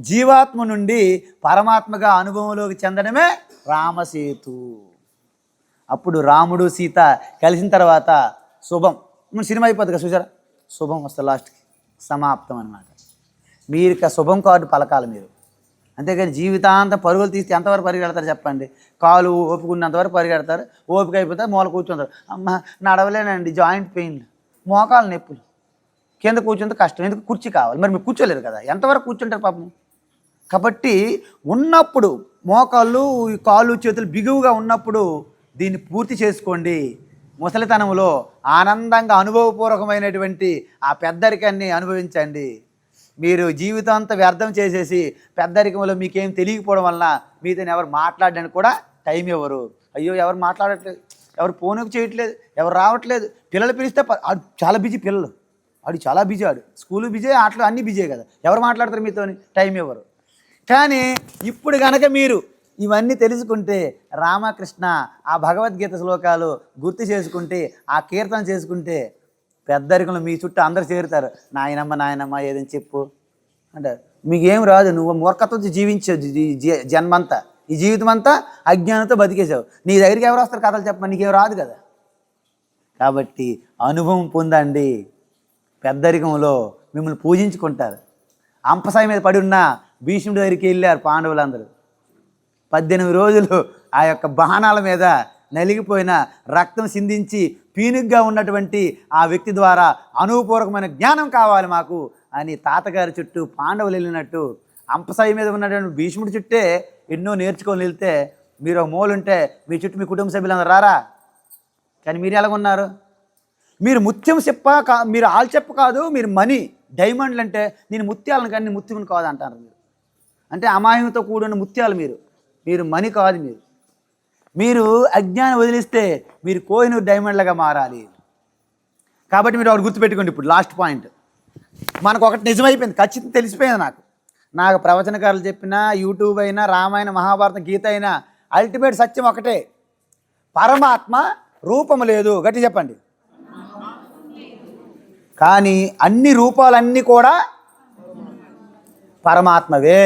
జీవాత్మ నుండి పరమాత్మగా అనుభవంలోకి చెందడమే రామసేతు. అప్పుడు రాముడు సీత కలిసిన తర్వాత శుభం. సినిమా అయిపోతుంది కదా, చూసారా? శుభం వస్తే లాస్ట్కి సమాప్తం అనమాట. మీరు శుభం కార్డు పలకాలి మీరు. అంతేకాని జీవితాంతం పరుగులు తీస్తే ఎంతవరకు పరిగెడతారు చెప్పండి? కాలు ఓపుకున్నంతవరకు పరిగెడతారు, ఓపిక అయిపోతే మూల కూర్చుంటారు. అమ్మ నడవలేనండి, జాయింట్ పెయిన్, మోకాలు నొప్పులు, కింద కూర్చుంటే కష్టం, ఎందుకు కుర్చీ కావాలి, మరి మీరు కూర్చోలేరు కదా, ఎంతవరకు కూర్చుంటారు పాపం. కాబట్టి ఉన్నప్పుడు మోకాళ్ళు, కాళ్ళు, చేతులు బిగువుగా ఉన్నప్పుడు దీన్ని పూర్తి చేసుకోండి. ముసలితనంలో ఆనందంగా అనుభవపూర్వకమైనటువంటి ఆ పెద్దరికాన్ని అనుభవించండి. మీరు జీవితాంతా వ్యర్థం చేసేసి పెద్దరికంలో మీకేం తెలియకపోవడం వలన మీతో ఎవరు మాట్లాడడానికి కూడా టైం ఇవ్వరు. అయ్యో ఎవరు మాట్లాడట్లేదు, ఎవరు ఫోన్కి చేయట్లేదు, ఎవరు రావట్లేదు, పిల్లలు పిలిస్తే ఆడు చాలా బిజీ, పిల్లలు ఆడు చాలా బిజీ, ఆడు స్కూలు బిజీ, ఆటలు అన్నీ బిజీ కదా, ఎవరు మాట్లాడతారు మీతో? టైం ఇవ్వరు. కానీ ఇప్పుడు కనుక మీరు ఇవన్నీ తెలుసుకుంటే, రామకృష్ణ ఆ భగవద్గీత శ్లోకాలు గుర్తు చేసుకుంటే, ఆ కీర్తన చేసుకుంటే పెద్దరికంలో మీ చుట్టూ అందరు చేరుతారు. నాయనమ్మ ఏదని చెప్పు అంటారు. మీకేం రాదు, నువ్వు మూర్ఖత్వంతో జీవించావు జన్మంతా, ఈ జీవితం అంతా అజ్ఞానంతో బతికేసావు. నీ దగ్గరికి ఎవరు వస్తారు కథలు చెప్పమని? నీకేం రాదు కదా. కాబట్టి అనుభవం పొందండి. పెద్దరికంలో మిమ్మల్ని పూజించుకుంటారు. అంపసాయి మీద పడి ఉన్న భీష్ముడి దగ్గరికి వెళ్ళారు పాండవులందరూ. 18 రోజులు ఆ యొక్క బాణాల మీద నలిగిపోయిన రక్తం సిందించి పీనుగ్గా ఉన్నటువంటి ఆ వ్యక్తి ద్వారా అనుభవపూర్వకమైన జ్ఞానం కావాలి మాకు అని తాతగారి చుట్టూ పాండవులు వెళ్ళినట్టు అంపసాయి మీద ఉన్నటువంటి భీష్ముడి చుట్టే ఎన్నో నేర్చుకొని వెళ్తే, మీరు ఒక మూలుంటే మీ చుట్టూ మీ కుటుంబ సభ్యులందరూ రారా? కానీ మీరు ఎలాగున్నారు? మీరు ముత్యం మీరు ఆల్చెప్ప కాదు, మీరు మనీ డైమండ్లు అంటే నేను ముత్యాలను కానీ నేను ముత్యమును కాదు అంటారు. మీరు అంటే అమాయంతో కూడిన ముత్యాలు, మీరు మనీ కాదు. మీరు అజ్ఞానం వదిలిస్తే మీరు కోహినూర్ డైమండ్లుగా మారాలి. కాబట్టి మీరు ఒకటి గుర్తుపెట్టుకోండి. ఇప్పుడు లాస్ట్ పాయింట్ మనకు ఒకటి నిజమైపోయింది, ఖచ్చితంగా తెలిసిపోయింది. నాకు ప్రవచనకారులు చెప్పినా, యూట్యూబ్ అయినా, రామాయణ మహాభారతం గీత అయినా అల్టిమేట్ సత్యం ఒకటే, పరమాత్మ రూపము లేదు. గట్టి చెప్పండి. కానీ అన్ని రూపాలన్నీ కూడా పరమాత్మవే.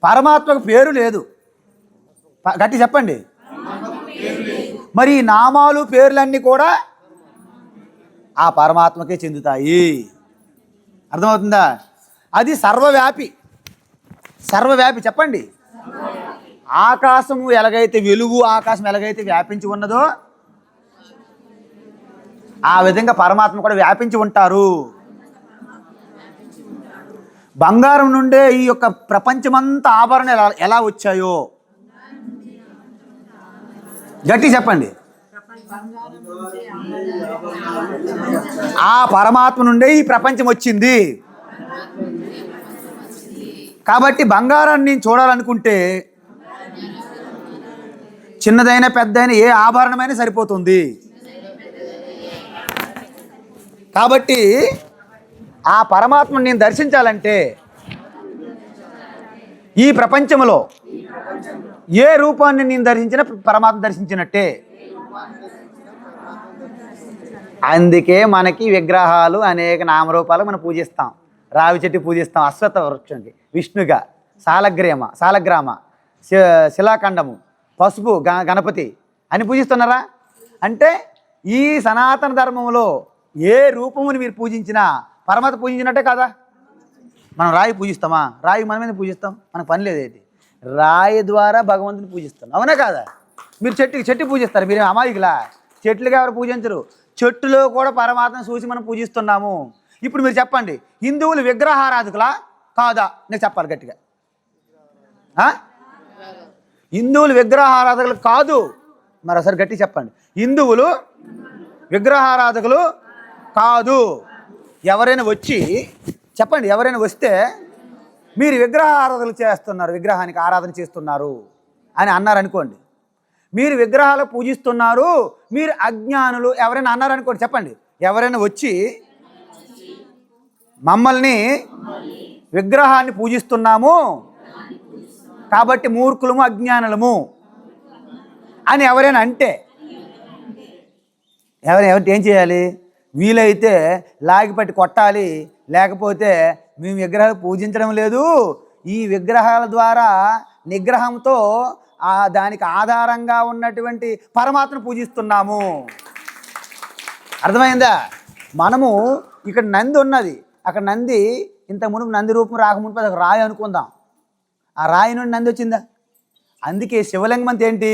పరమాత్మకు పేరు లేదు. గట్టి చెప్పండి. మరి నామాలు పేర్లన్నీ కూడా ఆ పరమాత్మకే చెందుతాయి. అర్థమవుతుందా? అది సర్వవ్యాపి. చెప్పండి. ఆకాశము ఎలాగైతే వెలుగు, ఆకాశం ఎలాగైతే వ్యాపించి ఉన్నదో ఆ విధంగా పరమాత్మ కూడా వ్యాపించి ఉంటారు. బంగారం నుండే ఈ యొక్క ప్రపంచమంతా ఆభరణాలు ఎలా వచ్చాయో గట్టి చెప్పండి. ఆ పరమాత్మ నుండే ఈ ప్రపంచం వచ్చింది. కాబట్టి బంగారాన్ని చూడాలనుకుంటే చిన్నదైనా పెద్దైనా ఏ ఆభరణమైనా సరిపోతుంది. కాబట్టి ఆ పరమాత్మను నేను దర్శించాలంటే ఈ ప్రపంచంలో ఏ రూపాన్ని నేను దర్శించిన పరమాత్మ దర్శించినట్టే. అందుకే మనకి విగ్రహాలు అనేక నామరూపాలు మనం పూజిస్తాం. రావి చెట్టు పూజిస్తాం, అశ్వత్థ వృక్షంకి విష్ణుగా, సాలగ్రామ శిలాఖండము, పసుపు గణపతి అని పూజిస్తున్నారా? అంటే ఈ సనాతన ధర్మంలో ఏ రూపముని మీరు పూజించినా పరమాత్మ పూజించినట్టే కదా. మనం రాయి పూజిస్తామా? రాయి మన మీద పూజిస్తాం, మనకు పని లేదేంటి? రాయి ద్వారా భగవంతుని పూజిస్తాం, అవునా కాదా? మీరు చెట్టు పూజిస్తారు, మీరు అమాయకులా? చెట్లుగా ఎవరు పూజించరు. చెట్టులో కూడా పరమాత్మను చూసి మనం పూజిస్తున్నాము. ఇప్పుడు మీరు చెప్పండి, హిందువులు విగ్రహారాధకులా కాదా? నేను చెప్పాలి గట్టిగా. హిందువులు విగ్రహారాధకులు కాదు. మరి ఒకసారి గట్టి చెప్పండి, హిందువులు విగ్రహారాధకులు కాదు. ఎవరైనా వచ్చి చెప్పండి, ఎవరైనా వస్తే మీరు విగ్రహారాధనలు చేస్తున్నారు, విగ్రహానికి ఆరాధన చేస్తున్నారు అని అన్నారనుకోండి, మీరు విగ్రహాలు పూజిస్తున్నారు, మీరు అజ్ఞానులు ఎవరైనా అన్నారనుకోండి, చెప్పండి, ఎవరైనా వచ్చి మమ్మల్ని విగ్రహాన్ని పూజిస్తున్నాము కాబట్టి మూర్ఖులము అజ్ఞానులము అని ఎవరైనా అంటే ఎవరైనా ఏం చేయాలి? వీలైతే లాగిపట్టి కొట్టాలి. లేకపోతే మేము విగ్రహాలు పూజించడం లేదు, ఈ విగ్రహాల ద్వారా నిగ్రహంతో దానికి ఆధారంగా ఉన్నటువంటి పరమాత్మను పూజిస్తున్నాము. అర్థమైందా? మనము ఇక్కడ నంది ఉన్నది, అక్కడ నంది ఇంత మునుపు నంది రూపం రాకముందు అది ఒక రాయి అనుకుందాం. ఆ రాయి నుండి నంది వచ్చిందా? అందుకే శివలింగం అంటే ఏంటి?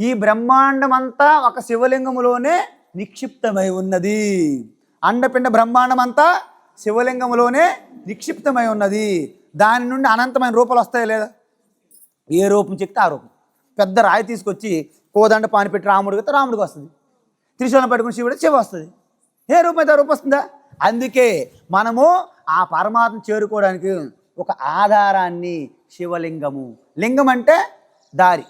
ఈ బ్రహ్మాండం అంతా ఒక శివలింగములోనే నిక్షిప్తమై ఉన్నది. అండపిండ బ్రహ్మాండం అంతా శివలింగంలోనే నిక్షిప్తమై ఉన్నది. దాని నుండి అనంతమైన రూపాలు వస్తాయి లేదా? ఏ రూపం చెప్తే ఆ రూపం. పెద్ద రాయి తీసుకొచ్చి కోదండ పాని పెట్టి రాముడికి రాముడికి వస్తుంది, త్రిశూలం పెట్టుకుని శివుడు శివ వస్తుంది. ఏ రూపం అయితే ఆ రూపం వస్తుందా? అందుకే మనము ఆ పరమాత్మ చేరుకోవడానికి ఒక ఆధారాన్ని శివలింగము. లింగం అంటే దారి,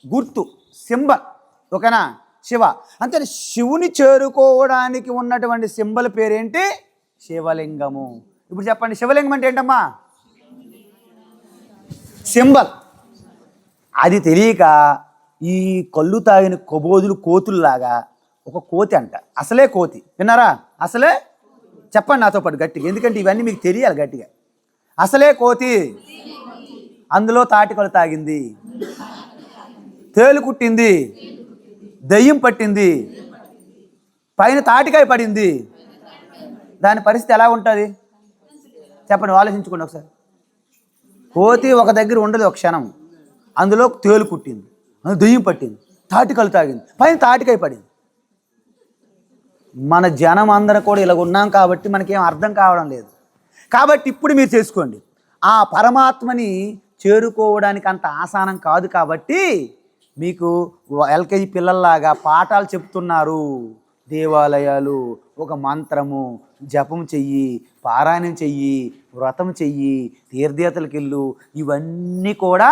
గుర్తు, సింబల్, ఓకేనా? శివ అంటే శివుని చేరుకోవడానికి ఉన్నటువంటి సింబల్ పేరేంటి? శివలింగము. ఇప్పుడు చెప్పండి, శివలింగం అంటే ఏంటమ్మా? సింబల్. అది తెలియక ఈ కళ్ళు తాగిన కబోదులు కోతుల్లాగా ఒక కోతి అంట. అసలే కోతి, విన్నారా? అసలే చెప్పండి నాతో పాటు గట్టిగా, ఎందుకంటే ఇవన్నీ మీకు తెలియాలి గట్టిగా. అసలే కోతి, అందులో తాటికలు తాగింది, తేలు కుట్టింది, దెయ్యం పట్టింది, పైన తాటికాయ పడింది. దాని పరిస్థితి ఎలా ఉంటుంది చెప్పండి, ఆలోచించుకోండి ఒకసారి. కోతి ఒక దగ్గర ఉండదు ఒక క్షణం, అందులో తేలు కుట్టింది, అందులో దెయ్యం పట్టింది, తాటికలు తాగింది, పైన తాటికాయ పడింది. మన జనం అందరూ కూడా ఇలా ఉన్నాం కాబట్టి మనకేం అర్థం కావడం లేదు. కాబట్టి ఇప్పుడు మీరు చేసుకోండి, ఆ పరమాత్మని చేరుకోవడానికి అంత ఆసానం కాదు. కాబట్టి మీకు ఎల్కేజీ పిల్లల్లాగా పాఠాలు చెప్తున్నారు. దేవాలయాలు, ఒక మంత్రము జపం చెయ్యి, పారాయణం చెయ్యి, వ్రతం చెయ్యి, తీర్థయాత్రలకు వెళ్ళు. ఇవన్నీ కూడా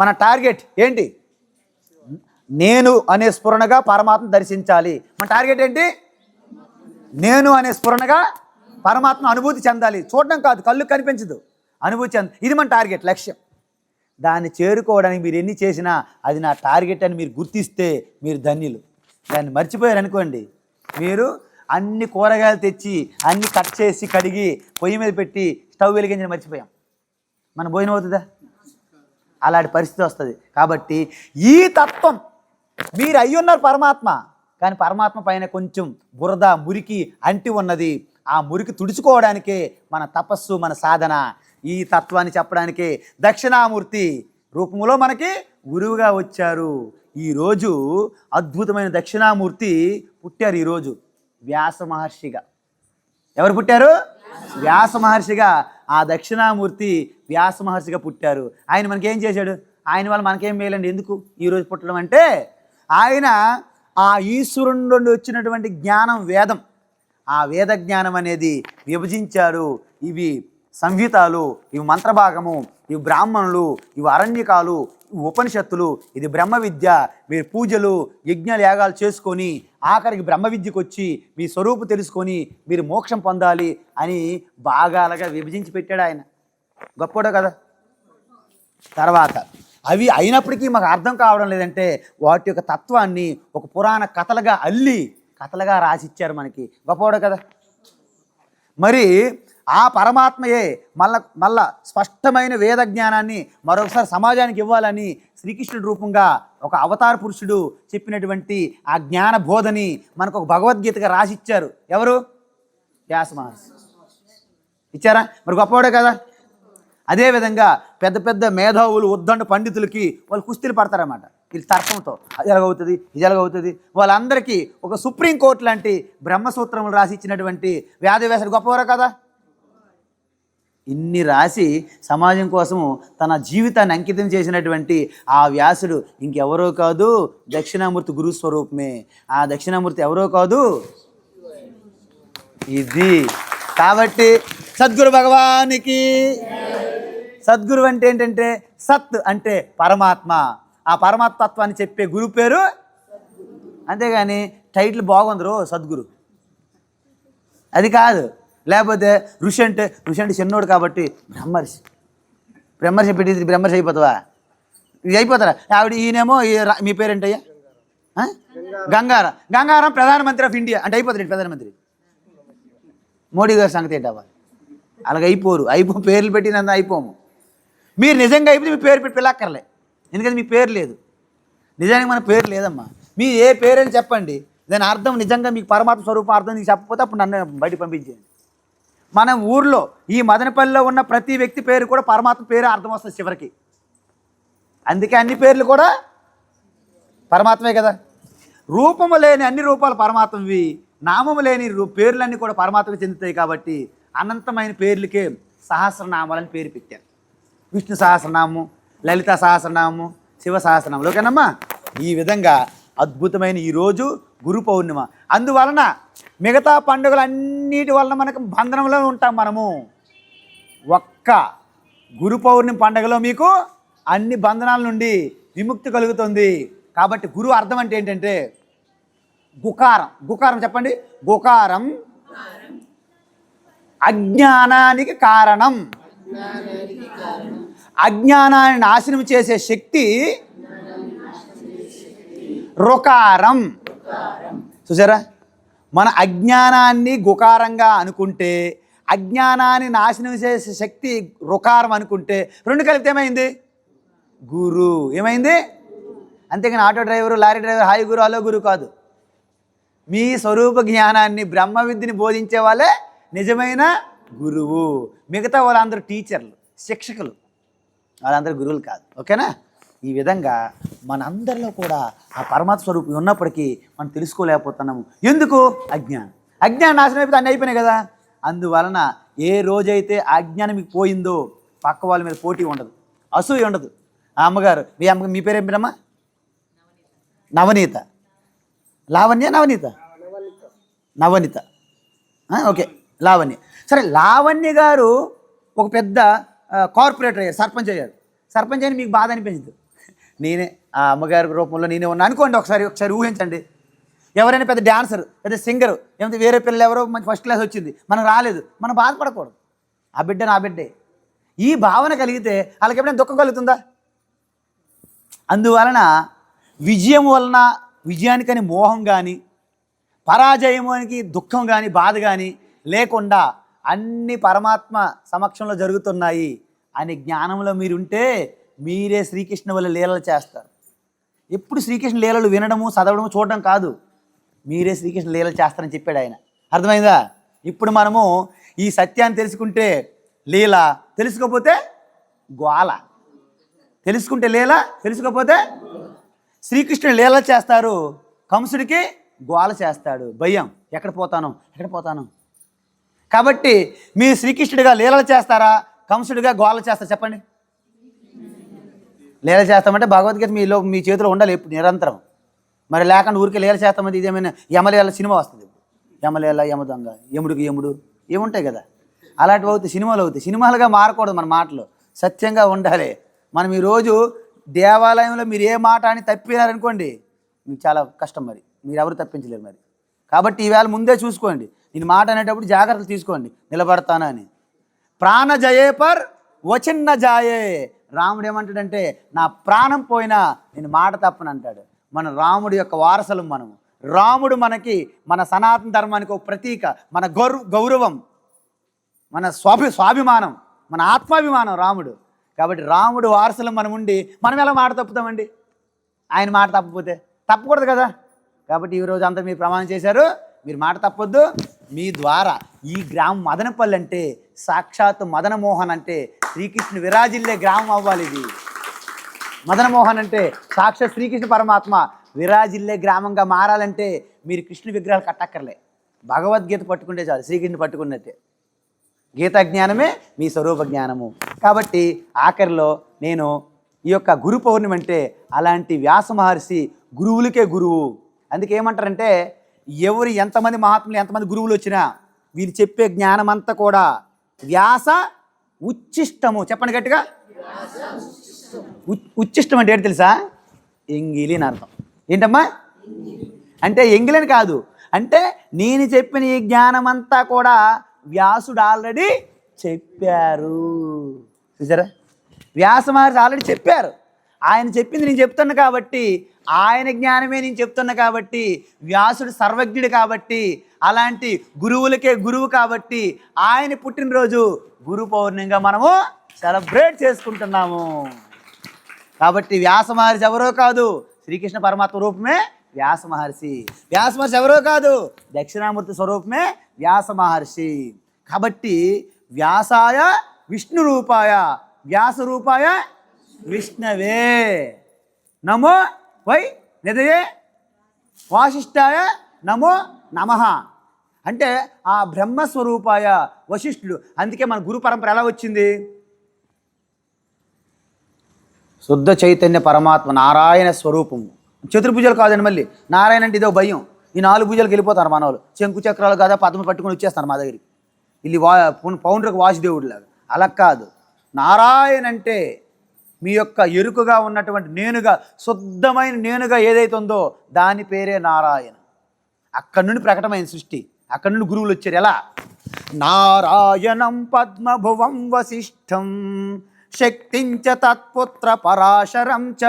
మన టార్గెట్ ఏంటి? నేను అనే స్ఫురణగా పరమాత్మ దర్శించాలి. మన టార్గెట్ ఏంటి? నేను అనే స్ఫురణగా పరమాత్మ అనుభూతి చెందాలి. చూడడం కాదు, కళ్ళు కనిపించదు, అనుభూతి చెంద. ఇది మన టార్గెట్, లక్ష్యం. దాన్ని చేరుకోవడానికి మీరు ఎన్ని చేసినా అది నా టార్గెట్ అని మీరు గుర్తిస్తే మీరు ధన్యులు. దాన్ని మర్చిపోయారు అనుకోండి, మీరు అన్ని కూరగాయలు తెచ్చి అన్ని కట్ చేసి కడిగి పొయ్యి మీద పెట్టి స్టవ్ వెలిగించి మర్చిపోయాం, మన భోజనం అవుతుందా? అలాంటి పరిస్థితి వస్తుంది. కాబట్టి ఈ తత్వం మీరు అయ్యున్నారు పరమాత్మ, కానీ పరమాత్మ పైన కొంచెం బురద మురికి అంటి ఉన్నది. ఆ మురికి తుడుచుకోవడానికే మన తపస్సు, మన సాధన. ఈ తత్వాన్ని చెప్పడానికే దక్షిణామూర్తి రూపంలో మనకి గురువుగా వచ్చారు. ఈరోజు అద్భుతమైన దక్షిణామూర్తి పుట్టారు. ఈరోజు వ్యాస మహర్షిగా. ఎవరు పుట్టారు? వ్యాస మహర్షిగా. ఆ దక్షిణామూర్తి వ్యాస మహర్షిగా పుట్టారు. ఆయన మనకేం చేశాడు? ఆయన వల్ల మనకేం మేలండి? ఎందుకు ఈరోజు పుట్టడం అంటే, ఆయన ఆ ఈశ్వరుని నుండి వచ్చినటువంటి జ్ఞానం వేదం. ఆ వేద జ్ఞానం అనేది విభజించారు. ఇవి సంహితాలు, ఇవి మంత్రభాగము, ఇవి బ్రాహ్మణులు, ఇవి అరణ్యకాలు, ఇవి ఉపనిషత్తులు, ఇది బ్రహ్మ విద్య. మీరు పూజలు, యజ్ఞాలు, యాగాలు చేసుకొని ఆఖరికి బ్రహ్మ విద్యకు వచ్చి మీ స్వరూపు తెలుసుకొని మీరు మోక్షం పొందాలి అని భాగాలుగా విభజించి పెట్టాడు ఆయన. గొప్పోడో కదా? తర్వాత అవి అయినప్పటికీ మాకు అర్థం కావడం లేదంటే వాటి యొక్క తత్వాన్ని ఒక పురాణ కథలుగా రాసిచ్చారు మనకి. గొప్పవాడు కదా. మరి ఆ పరమాత్మయే మళ్ళా స్పష్టమైన వేద జ్ఞానాన్ని మరొకసారి సమాజానికి ఇవ్వాలని శ్రీకృష్ణుడి రూపంగా ఒక అవతార పురుషుడు చెప్పినటువంటి ఆ జ్ఞాన బోధని మనకు ఒక భగవద్గీతగా రాసిచ్చారు. ఎవరు? వ్యాస మహర్షి ఇచ్చారా? మరి గొప్పవాడే కదా. అదేవిధంగా పెద్ద పెద్ద మేధావులు ఉద్దండ పండితులకి వాళ్ళు కుస్తీలు పడతారన్నమాట. వీళ్ళు తర్కంతో అది ఎలాగవుతుంది, ఇది ఎలాగవుతుంది. వాళ్ళందరికీ ఒక సుప్రీంకోర్టు లాంటి బ్రహ్మసూత్రములు రాసి ఇచ్చినటువంటి వ్యాసవ్యాసుడు గొప్పవారు కదా. ఇన్ని రాసి సమాజం కోసము తన జీవితాన్ని అంకితం చేసినటువంటి ఆ వ్యాసుడు ఇంకెవరో కాదు, దక్షిణామూర్తి గురుస్వరూపమే. ఆ దక్షిణామూర్తి ఎవరో కాదు, ఇది. కాబట్టి సద్గురు భగవానికి. సద్గురు అంటే ఏంటంటే సత్ అంటే పరమాత్మ. ఆ పరమాత్మ తత్వాన్ని చెప్పే గురు పేరు. అంతేగాని టైటిల్ బాగుందరు సద్గురు అది కాదు. లేకపోతే ఋషి అంటే చిన్నోడు కాబట్టి బ్రహ్మర్షి పెట్టి బ్రహ్మర్షి అయిపోతావా? ఇది అయిపోతారా? ఆవిడ ఈయనేమో మీ పేరేంటయ్యా? గంగారం ప్రధానమంత్రి ఆఫ్ ఇండియా అంటే అయిపోతాడు ప్రధానమంత్రి. మోడీ గారి సంగతి ఏంటవ్వాలి? అలాగ పేర్లు పెట్టినంత అయిపోము. మీరు నిజంగా అయిపోతే మీ పేరు పెట్టి పిల్లక్కర్లే, ఎందుకంటే మీ పేరు లేదు. నిజానికి మన పేరు లేదమ్మా. మీ ఏ పేరని చెప్పండి, దాని అర్థం నిజంగా మీకు పరమాత్మ స్వరూపం అర్థం నీకు చెప్పకపోతే అప్పుడు నన్ను బయట పంపించేయండి. మన ఊర్లో ఈ మదనపల్లిలో ఉన్న ప్రతి వ్యక్తి పేరు కూడా పరమాత్మ పేరు అర్థం వస్తుంది చివరికి. అందుకే అన్ని పేర్లు కూడా పరమాత్మే కదా. రూపము లేని అన్ని రూపాలు పరమాత్మవి, నామము లేని పేర్లన్నీ కూడా పరమాత్మకు చెందుతాయి. కాబట్టి అనంతమైన పేర్లకే సహస్రనామాలని పేరు పెట్టారు. విష్ణు సహస్రనామము, లలిత సహస్రనామము, శివ సహస్రనామం. ఓకేనమ్మా. ఈ విధంగా అద్భుతమైన ఈరోజు గురు పౌర్ణిమ. అందువలన మిగతా పండుగలన్నిటి వలన మనకు బంధనంలో ఉంటాం మనము. ఒక్క గురు పౌర్ణిమ పండుగలో మీకు అన్ని బంధనాల నుండి విముక్తి కలుగుతుంది. కాబట్టి గురు అర్థం అంటే ఏంటంటే గుకారం చెప్పండి. గుకారం అజ్ఞానానికి కారణం. అజ్ఞానాన్ని నాశనం చేసే శక్తి రుకారం. చూసారా? మన అజ్ఞానాన్ని గుకారంగా అనుకుంటే, అజ్ఞానాన్ని నాశనం చేసే శక్తి రుకారం అనుకుంటే, రెండు కలిపితే ఏమైంది? గురు. ఏమైంది? అంతేగాని auto driver, lorry driver hi గురు హలో గురు కాదు. మీ స్వరూప జ్ఞానాన్ని బ్రహ్మ విద్యని బోధించే వాళ్ళే నిజమైన గురువు. మిగతా వాళ్ళందరూ టీచర్లు, శిక్షకులు, వాళ్ళందరూ గురువులు కాదు. ఓకేనా? ఈ విధంగా మనందరిలో కూడా ఆ పరమాత్మ స్వరూపం ఉన్నప్పటికీ మనం తెలుసుకోలేకపోతున్నాము. ఎందుకు? అజ్ఞానం నాశనం అయిపోతే అన్నీ అయిపోయినాయి కదా. అందువలన ఏ రోజైతే అజ్ఞానం మీకు పోయిందో పక్క వాళ్ళ మీద పోటీ ఉండదు, అసూయ ఉండదు. ఆ అమ్మగారు మీ పేరు ఏం పేరమ్మా? నవనీత. లావణ్య నవనీత? నవనీత. ఓకే, లావణ్య. సరే, లావణ్య గారు ఒక పెద్ద కార్పొరేటర్ అయ్యారు, సర్పంచ్ అయ్యారు. సర్పంచ్ అని మీకు బాధ అనిపించదు. నేనే ఆ అమ్మగారి రూపంలో నేనే ఉన్నా అనుకోండి. ఒకసారి ఊహించండి. ఎవరైనా పెద్ద డాన్సర్, పెద్ద సింగరు, ఏమైతే వేరే పిల్లలు ఎవరో మంచి ఫస్ట్ క్లాస్ వచ్చింది, మనం రాలేదు, మనం బాధపడకూడదు. ఆ బిడ్డ నా బిడ్డే. ఈ భావన కలిగితే వాళ్ళకి ఎప్పుడైనా దుఃఖం కలుగుతుందా? అందువలన విజయం వలన విజయానికని మోహం కానీ, పరాజయానికి దుఃఖం కానీ, బాధ కానీ లేకుండా అన్ని పరమాత్మ సమక్షంలో జరుగుతున్నాయి అనే జ్ఞానంలో మీరుంటే మీరే శ్రీకృష్ణ వల్ల లీలలు చేస్తారు. ఎప్పుడు శ్రీకృష్ణ లీలలు వినడము, చదవడము, చూడడం కాదు, మీరే శ్రీకృష్ణ లీలలు చేస్తారని చెప్పాడు ఆయన. అర్థమైందా? ఇప్పుడు మనము ఈ సత్యాన్ని తెలుసుకుంటే లీల, తెలుసుకోకపోతే గోల. తెలుసుకుంటే లీల, తెలుసుకోకపోతే శ్రీకృష్ణుడు లీలలు చేస్తారు, కంసుడికి గోల చేస్తాడు. భయం, ఎక్కడ పోతాను. కాబట్టి మీరు శ్రీకృష్ణుడిగా లీలలు చేస్తారా, కంసుడిగా గోల చేస్తారా? చెప్పండి. లీల చేస్తామంటే భగవద్గీత మీ చేతిలో ఉండాలి ఎప్పుడు, నిరంతరం. మరి లేకుండా ఊరికే లీల చేస్తామంటే ఇదేమైనా యమలీల సినిమా వస్తుంది. యమలీల, యమదొంగ, యముడికి యముడు ఏముంటాయి కదా, అలాంటివి అవుతాయి, సినిమాలు అవుతాయి. సినిమాలుగా మారకూడదు మన మాటలు, సత్యంగా ఉండాలి. మనం ఈరోజు దేవాలయంలో మీరు ఏ మాట అని తప్పినారనుకోండి, మీకు చాలా కష్టం. మరి మీరు ఎవరు తప్పించలేరు. మరి కాబట్టి ఈవేళ ముందే చూసుకోండి, నేను మాట అనేటప్పుడు జాగ్రత్తలు తీసుకోండి, నిలబడతానా అని. ప్రాణ జయే పర్ వచన్ న జాయే, రాముడు ఏమంటాడంటే నా ప్రాణం పోయినా నేను మాట తప్పను అంటాడు. మన రాముడి యొక్క వారసులం మనము. రాముడు మనకి మన సనాతన ధర్మానికి ఒక ప్రతీక, మన గౌరవం, మన స్వాభిమానం, మన ఆత్మాభిమానం రాముడు. కాబట్టి రాముడు వారసులం మనం ఉండి మనం ఎలా మాట తప్పుతామండి? ఆయన మాట తప్పకపోతే తప్పకూడదు కదా. కాబట్టి ఈరోజు అంతా మీరు ప్రమాణం చేశారు, మీరు మాట తప్పొద్దు. మీ ద్వారా ఈ గ్రామం మదనపల్లి అంటే సాక్షాత్ మదనమోహన్ అంటే శ్రీకృష్ణుని విరాజిల్లే గ్రామం అవ్వాలి. ఇది మదనమోహన్ అంటే సాక్షాత్ శ్రీకృష్ణ పరమాత్మ విరాజిల్లే గ్రామంగా మారాలంటే మీరు కృష్ణ విగ్రహాలు కట్టక్కర్లే, భగవద్గీత పట్టుకుంటే చాలు, శ్రీకృష్ణుని పట్టుకున్నట్టే. గీతా జ్ఞానమే మీ స్వరూప జ్ఞానము. కాబట్టి ఆఖరిలో నేను ఈ యొక్క గురు పౌర్ణమి అంటే అలాంటి వ్యాస మహర్షి గురువులకే గురువు. అందుకే ఏమంటారంటే ఎవరు ఎంతమంది మహాత్ములు ఎంతమంది గురువులు వచ్చినా వీళ్ళు చెప్పే జ్ఞానం అంతా కూడా వ్యాస ఉచ్చిష్టము. చెప్పండి గట్టిగా. ఉచ్చిష్టం అంటే ఏంటి తెలుసా? ఎంగిలి అని అర్థం. ఏంటమ్మా? అంటే ఎంగిలని కాదు, అంటే నేను చెప్పిన ఈ జ్ఞానం అంతా కూడా వ్యాసుడు ఆల్రెడీ చెప్పారు. చూసారా? వ్యాస మహర్షి ఆల్రెడీ చెప్పారు. ఆయన చెప్పింది నేను చెప్తున్నా కాబట్టి, ఆయన జ్ఞానమే నేను చెప్తున్నా కాబట్టి, వ్యాసుడు సర్వజ్ఞుడు కాబట్టి, అలాంటి గురువులకే గురువు కాబట్టి ఆయన పుట్టినరోజు గురు పౌర్ణమిగా మనము సెలబ్రేట్ చేసుకుంటున్నాము. కాబట్టి వ్యాస మహర్షి ఎవరో కాదు, శ్రీకృష్ణ పరమాత్మ రూపమే వ్యాస మహర్షి. వ్యాస మహర్షి ఎవరో కాదు, దక్షిణామూర్తి స్వరూపమే వ్యాస మహర్షి. కాబట్టి వ్యాసాయ విష్ణు రూపాయ వ్యాస రూపాయ విష్ణవే నమో వై నిధయే వాసిష్ఠాయ నమో నమః. అంటే ఆ బ్రహ్మస్వరూపాయ వశిష్ఠుడు. అందుకే మన గురు పరంపర ఎలా వచ్చింది? శుద్ధ చైతన్య పరమాత్మ నారాయణ స్వరూపము. చతుర్భుజాలు కాదండి. మళ్ళీ నారాయణ అంటే ఇదో భయం. ఈ 4 భుజాలకు వెళ్ళిపోతారు మనవాళ్ళు. శంకు చక్రాలు కదా పద్మ పట్టుకుని వచ్చేస్తారు మా దగ్గరికి. ಇಲ್ಲಿ పౌండ్రకు వాసుదేవుడిలాగా. అలా కాదు. నారాయణ అంటే మీ యొక్క ఎరుకగా ఉన్నటువంటి నేనుగా, శుద్ధమైన నేనుగా ఏదైతే ఉందో దాని పేరే నారాయణ. అక్కడి నుండి ప్రకటమైన సృష్టి, అక్కడి నుండి గురువులు వచ్చారు. ఎలా? నారాయణం పద్మభువం వసిష్ఠం శక్తించ తత్పుత్ర పరాశరం చ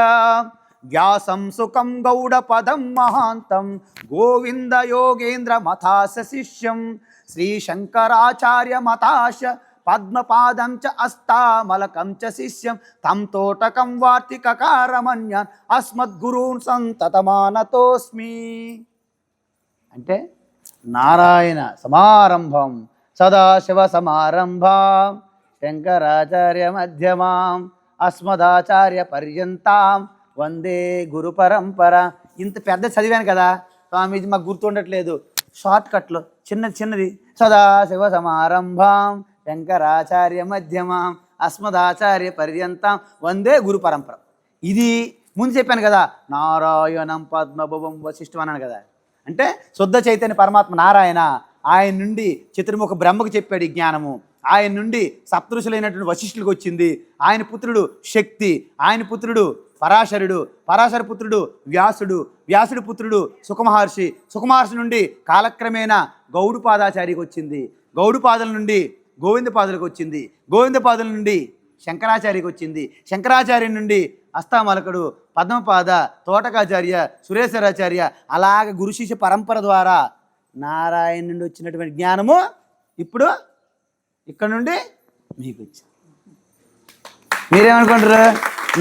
వ్యాసం సుఖం గౌడ పదం మహాంతం గోవింద యోగేంద్ర మథాస శిష్యం శ్రీ శంకరాచార్య మతాశ పద్మపాదం చ అస్తామలకం చ శిష్యం తం తోటకం వార్తికకారమన్యాన్ అస్మద్గురూన్ సంతతమానతోస్మి. అంటే నారాయణ సమారంభం సదాశివ సమారంభం శంకరాచార్య మధ్యమాం అస్మదాచార్య పర్యంతాం వందే గురు పరంపర. ఇంత పెద్ద చదివాను కదా స్వామీజీ, మాకు గుర్తుండట్లేదు. షార్ట్ కట్లో చిన్నది సదాశివ సమారంభం శంకరాచార్య మధ్యమాం అస్మదాచార్య పర్యంతం వందే గురు పరంపర. ఇది ముందు చెప్పాను కదా, నారాయణం పద్మభువం వశిష్ఠం అన్నాను కదా. అంటే శుద్ధ చైతన్య పరమాత్మ నారాయణ, ఆయన నుండి చతుర్ముఖ బ్రహ్మకు చెప్పాడు ఈ జ్ఞానము. ఆయన నుండి సప్తఋషులైనటువంటి వశిష్ఠులకు వచ్చింది. ఆయన పుత్రుడు శక్తి, ఆయన పుత్రుడు పరాశరుడు, పరాశర పుత్రుడు వ్యాసుడు, వ్యాసుడు పుత్రుడు సుఖమహర్షి, సుఖమహర్షి నుండి కాలక్రమేణా గౌడుపాదాచార్యకి వచ్చింది. గౌడుపాదుల నుండి గోవిందపాదులకు వచ్చింది. గోవిందపాదుల నుండి శంకరాచార్యకి వచ్చింది. శంకరాచార్య నుండి అస్తామలకుడు, పద్మపాద, తోటకాచార్య, సురేశ్వరాచార్య, అలాగ గురు శిష్య పరంపర ద్వారా నారాయణ నుండి వచ్చినటువంటి జ్ఞానము ఇప్పుడు ఇక్కడ నుండి మీకు వచ్చింది. మీరేమనుకుంటారు?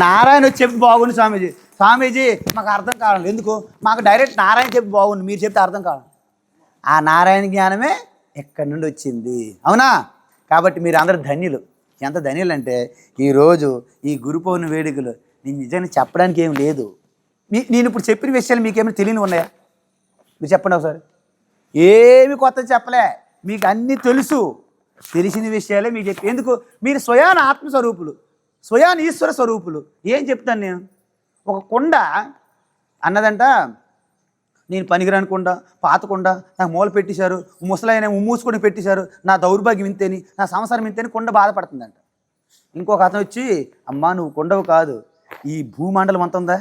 నారాయణ వచ్చి చెప్పి బాగుంది స్వామీజీ, స్వామీజీ మాకు అర్థం కావాలి. ఎందుకు? మాకు డైరెక్ట్ నారాయణ చెప్పి బాగుంది, మీరు చెప్తే అర్థం కావాలి. ఆ నారాయణ జ్ఞానమే ఎక్కడి నుండి వచ్చింది. అవునా? కాబట్టి మీరు అందరూ ధన్యులు. ఎంత ధన్యులు అంటే ఈరోజు ఈ గురు పౌర్ణమి వేడుకలు నేను నిజంగా చెప్పడానికి ఏం లేదు. నేను ఇప్పుడు చెప్పిన విషయాలు మీకేమైనా తెలియని ఉన్నాయా? మీరు చెప్పండి ఒకసారి. ఏమి కొత్త చెప్పలే, మీకు అన్నీ తెలుసు. తెలిసిన విషయాలే మీకు చెప్పి. ఎందుకు? మీరు స్వయాన ఆత్మస్వరూపులు, స్వయాన ఈశ్వర స్వరూపులు. ఏం చెప్తాను నేను? ఒక కొండ అన్నదంట, నేను పనికిరాని కొండ, పాత కొండ, నాకు మూల పెట్టేశారు, ముసలైన మూసుకొని పెట్టేశారు, నా దౌర్భాగ్యం ఇంతేని, నా సంసారం ఇంతేని కొండ బాధపడుతుందంట. ఇంకొక అతను వచ్చి, అమ్మా నువ్వు కొండవు కాదు, ఈ భూమండలం అంత ఉందా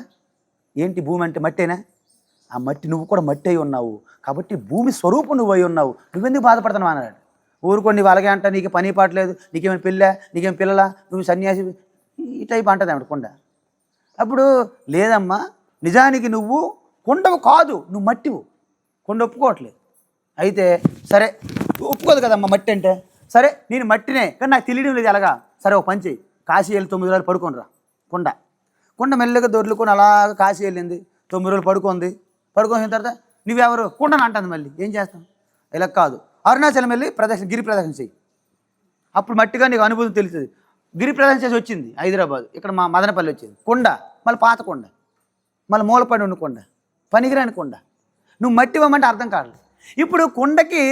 ఏంటి? భూమి అంటే మట్టేనా? ఆ మట్టి, నువ్వు కూడా మట్టి అయి ఉన్నావు, కాబట్టి భూమి స్వరూపం నువ్వు అయి ఉన్నావు, నువ్వెందుకు బాధపడుతున్నావు అన్నాడు. ఊరుకోండి అలాగే అంట, నీకు పని పాటలేదు, నీకేమైనా పెళ్ళా, నీకేమైనా పిల్లలా, నువ్వు సన్యాసి. ఈ టైప్ అంటుంది ఆవిడ కొండ. అప్పుడు లేదమ్మా, నిజానికి నువ్వు కొండవు కాదు, నువ్వు మట్టివు. కొండ ఒప్పుకోవట్లేదు. అయితే సరే ఒప్పుకోదు కదమ్మా మట్టి అంటే. సరే నేను మట్టినే, కానీ నాకు తెలియడం లేదు ఎలాగా. సరే ఒక పని చెయ్యి, కాశీ వెళ్ళి 9 రోజులు పడుకొని రా. కొండ మెల్లగా దొర్లుకొని అలాగ కాశీ వెళ్ళింది. 9 రోజులు పడుకుంది. పడుకొని తర్వాత నువ్వెవరు కొండని అంటుంది. మళ్ళీ ఏం చేస్తాం? ఇలా కాదు, అరుణాచలం వెళ్ళి గిరి ప్రదక్షిణ చెయ్యి. అప్పుడు మట్టిగా నీకు అనుభూతి తెలుస్తుంది. గిరి ప్రదక్షిణ చేసి వచ్చింది హైదరాబాద్, ఇక్కడ మా మదనపల్లి వచ్చింది కొండ, మళ్ళీ పాత కొండ, మళ్ళీ మూలపడి ఉన్న కొండ, పనికిరాని కొండ. నువ్వు మట్టి ఇవ్వమంటే అర్థం కాదు. ఇప్పుడు కొండకి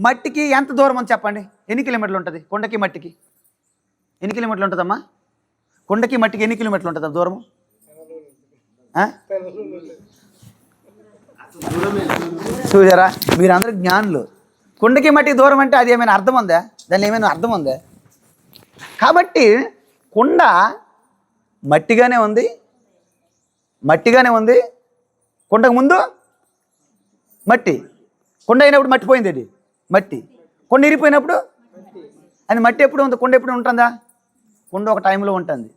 మట్టికి ఎంత దూరం అని చెప్పండి? ఎన్ని కిలోమీటర్లు ఉంటుంది కొండకి మట్టికి? ఎన్ని కిలోమీటర్లు ఉంటుందమ్మా? కొండకి మట్టికి ఎన్ని కిలోమీటర్లు ఉంటుంది దూరము? చూసారా, మీరందరూ జ్ఞానులు. కొండకి మట్టికి దూరం అంటే అది ఏమైనా అర్థం ఉందా? దాన్ని ఏమైనా అర్థం ఉందా? కాబట్టి కొండ మట్టిగానే ఉంది. కొండకు ముందు మట్టి. కొండ అయినప్పుడు మట్టిపోయింది. అది మట్టి. కొండ ఇరిపోయినప్పుడు అది మట్టి ఎప్పుడు ఉంది? కొండ ఎప్పుడు ఉంటుందా? కొండ ఒక టైంలో ఉంటుంది.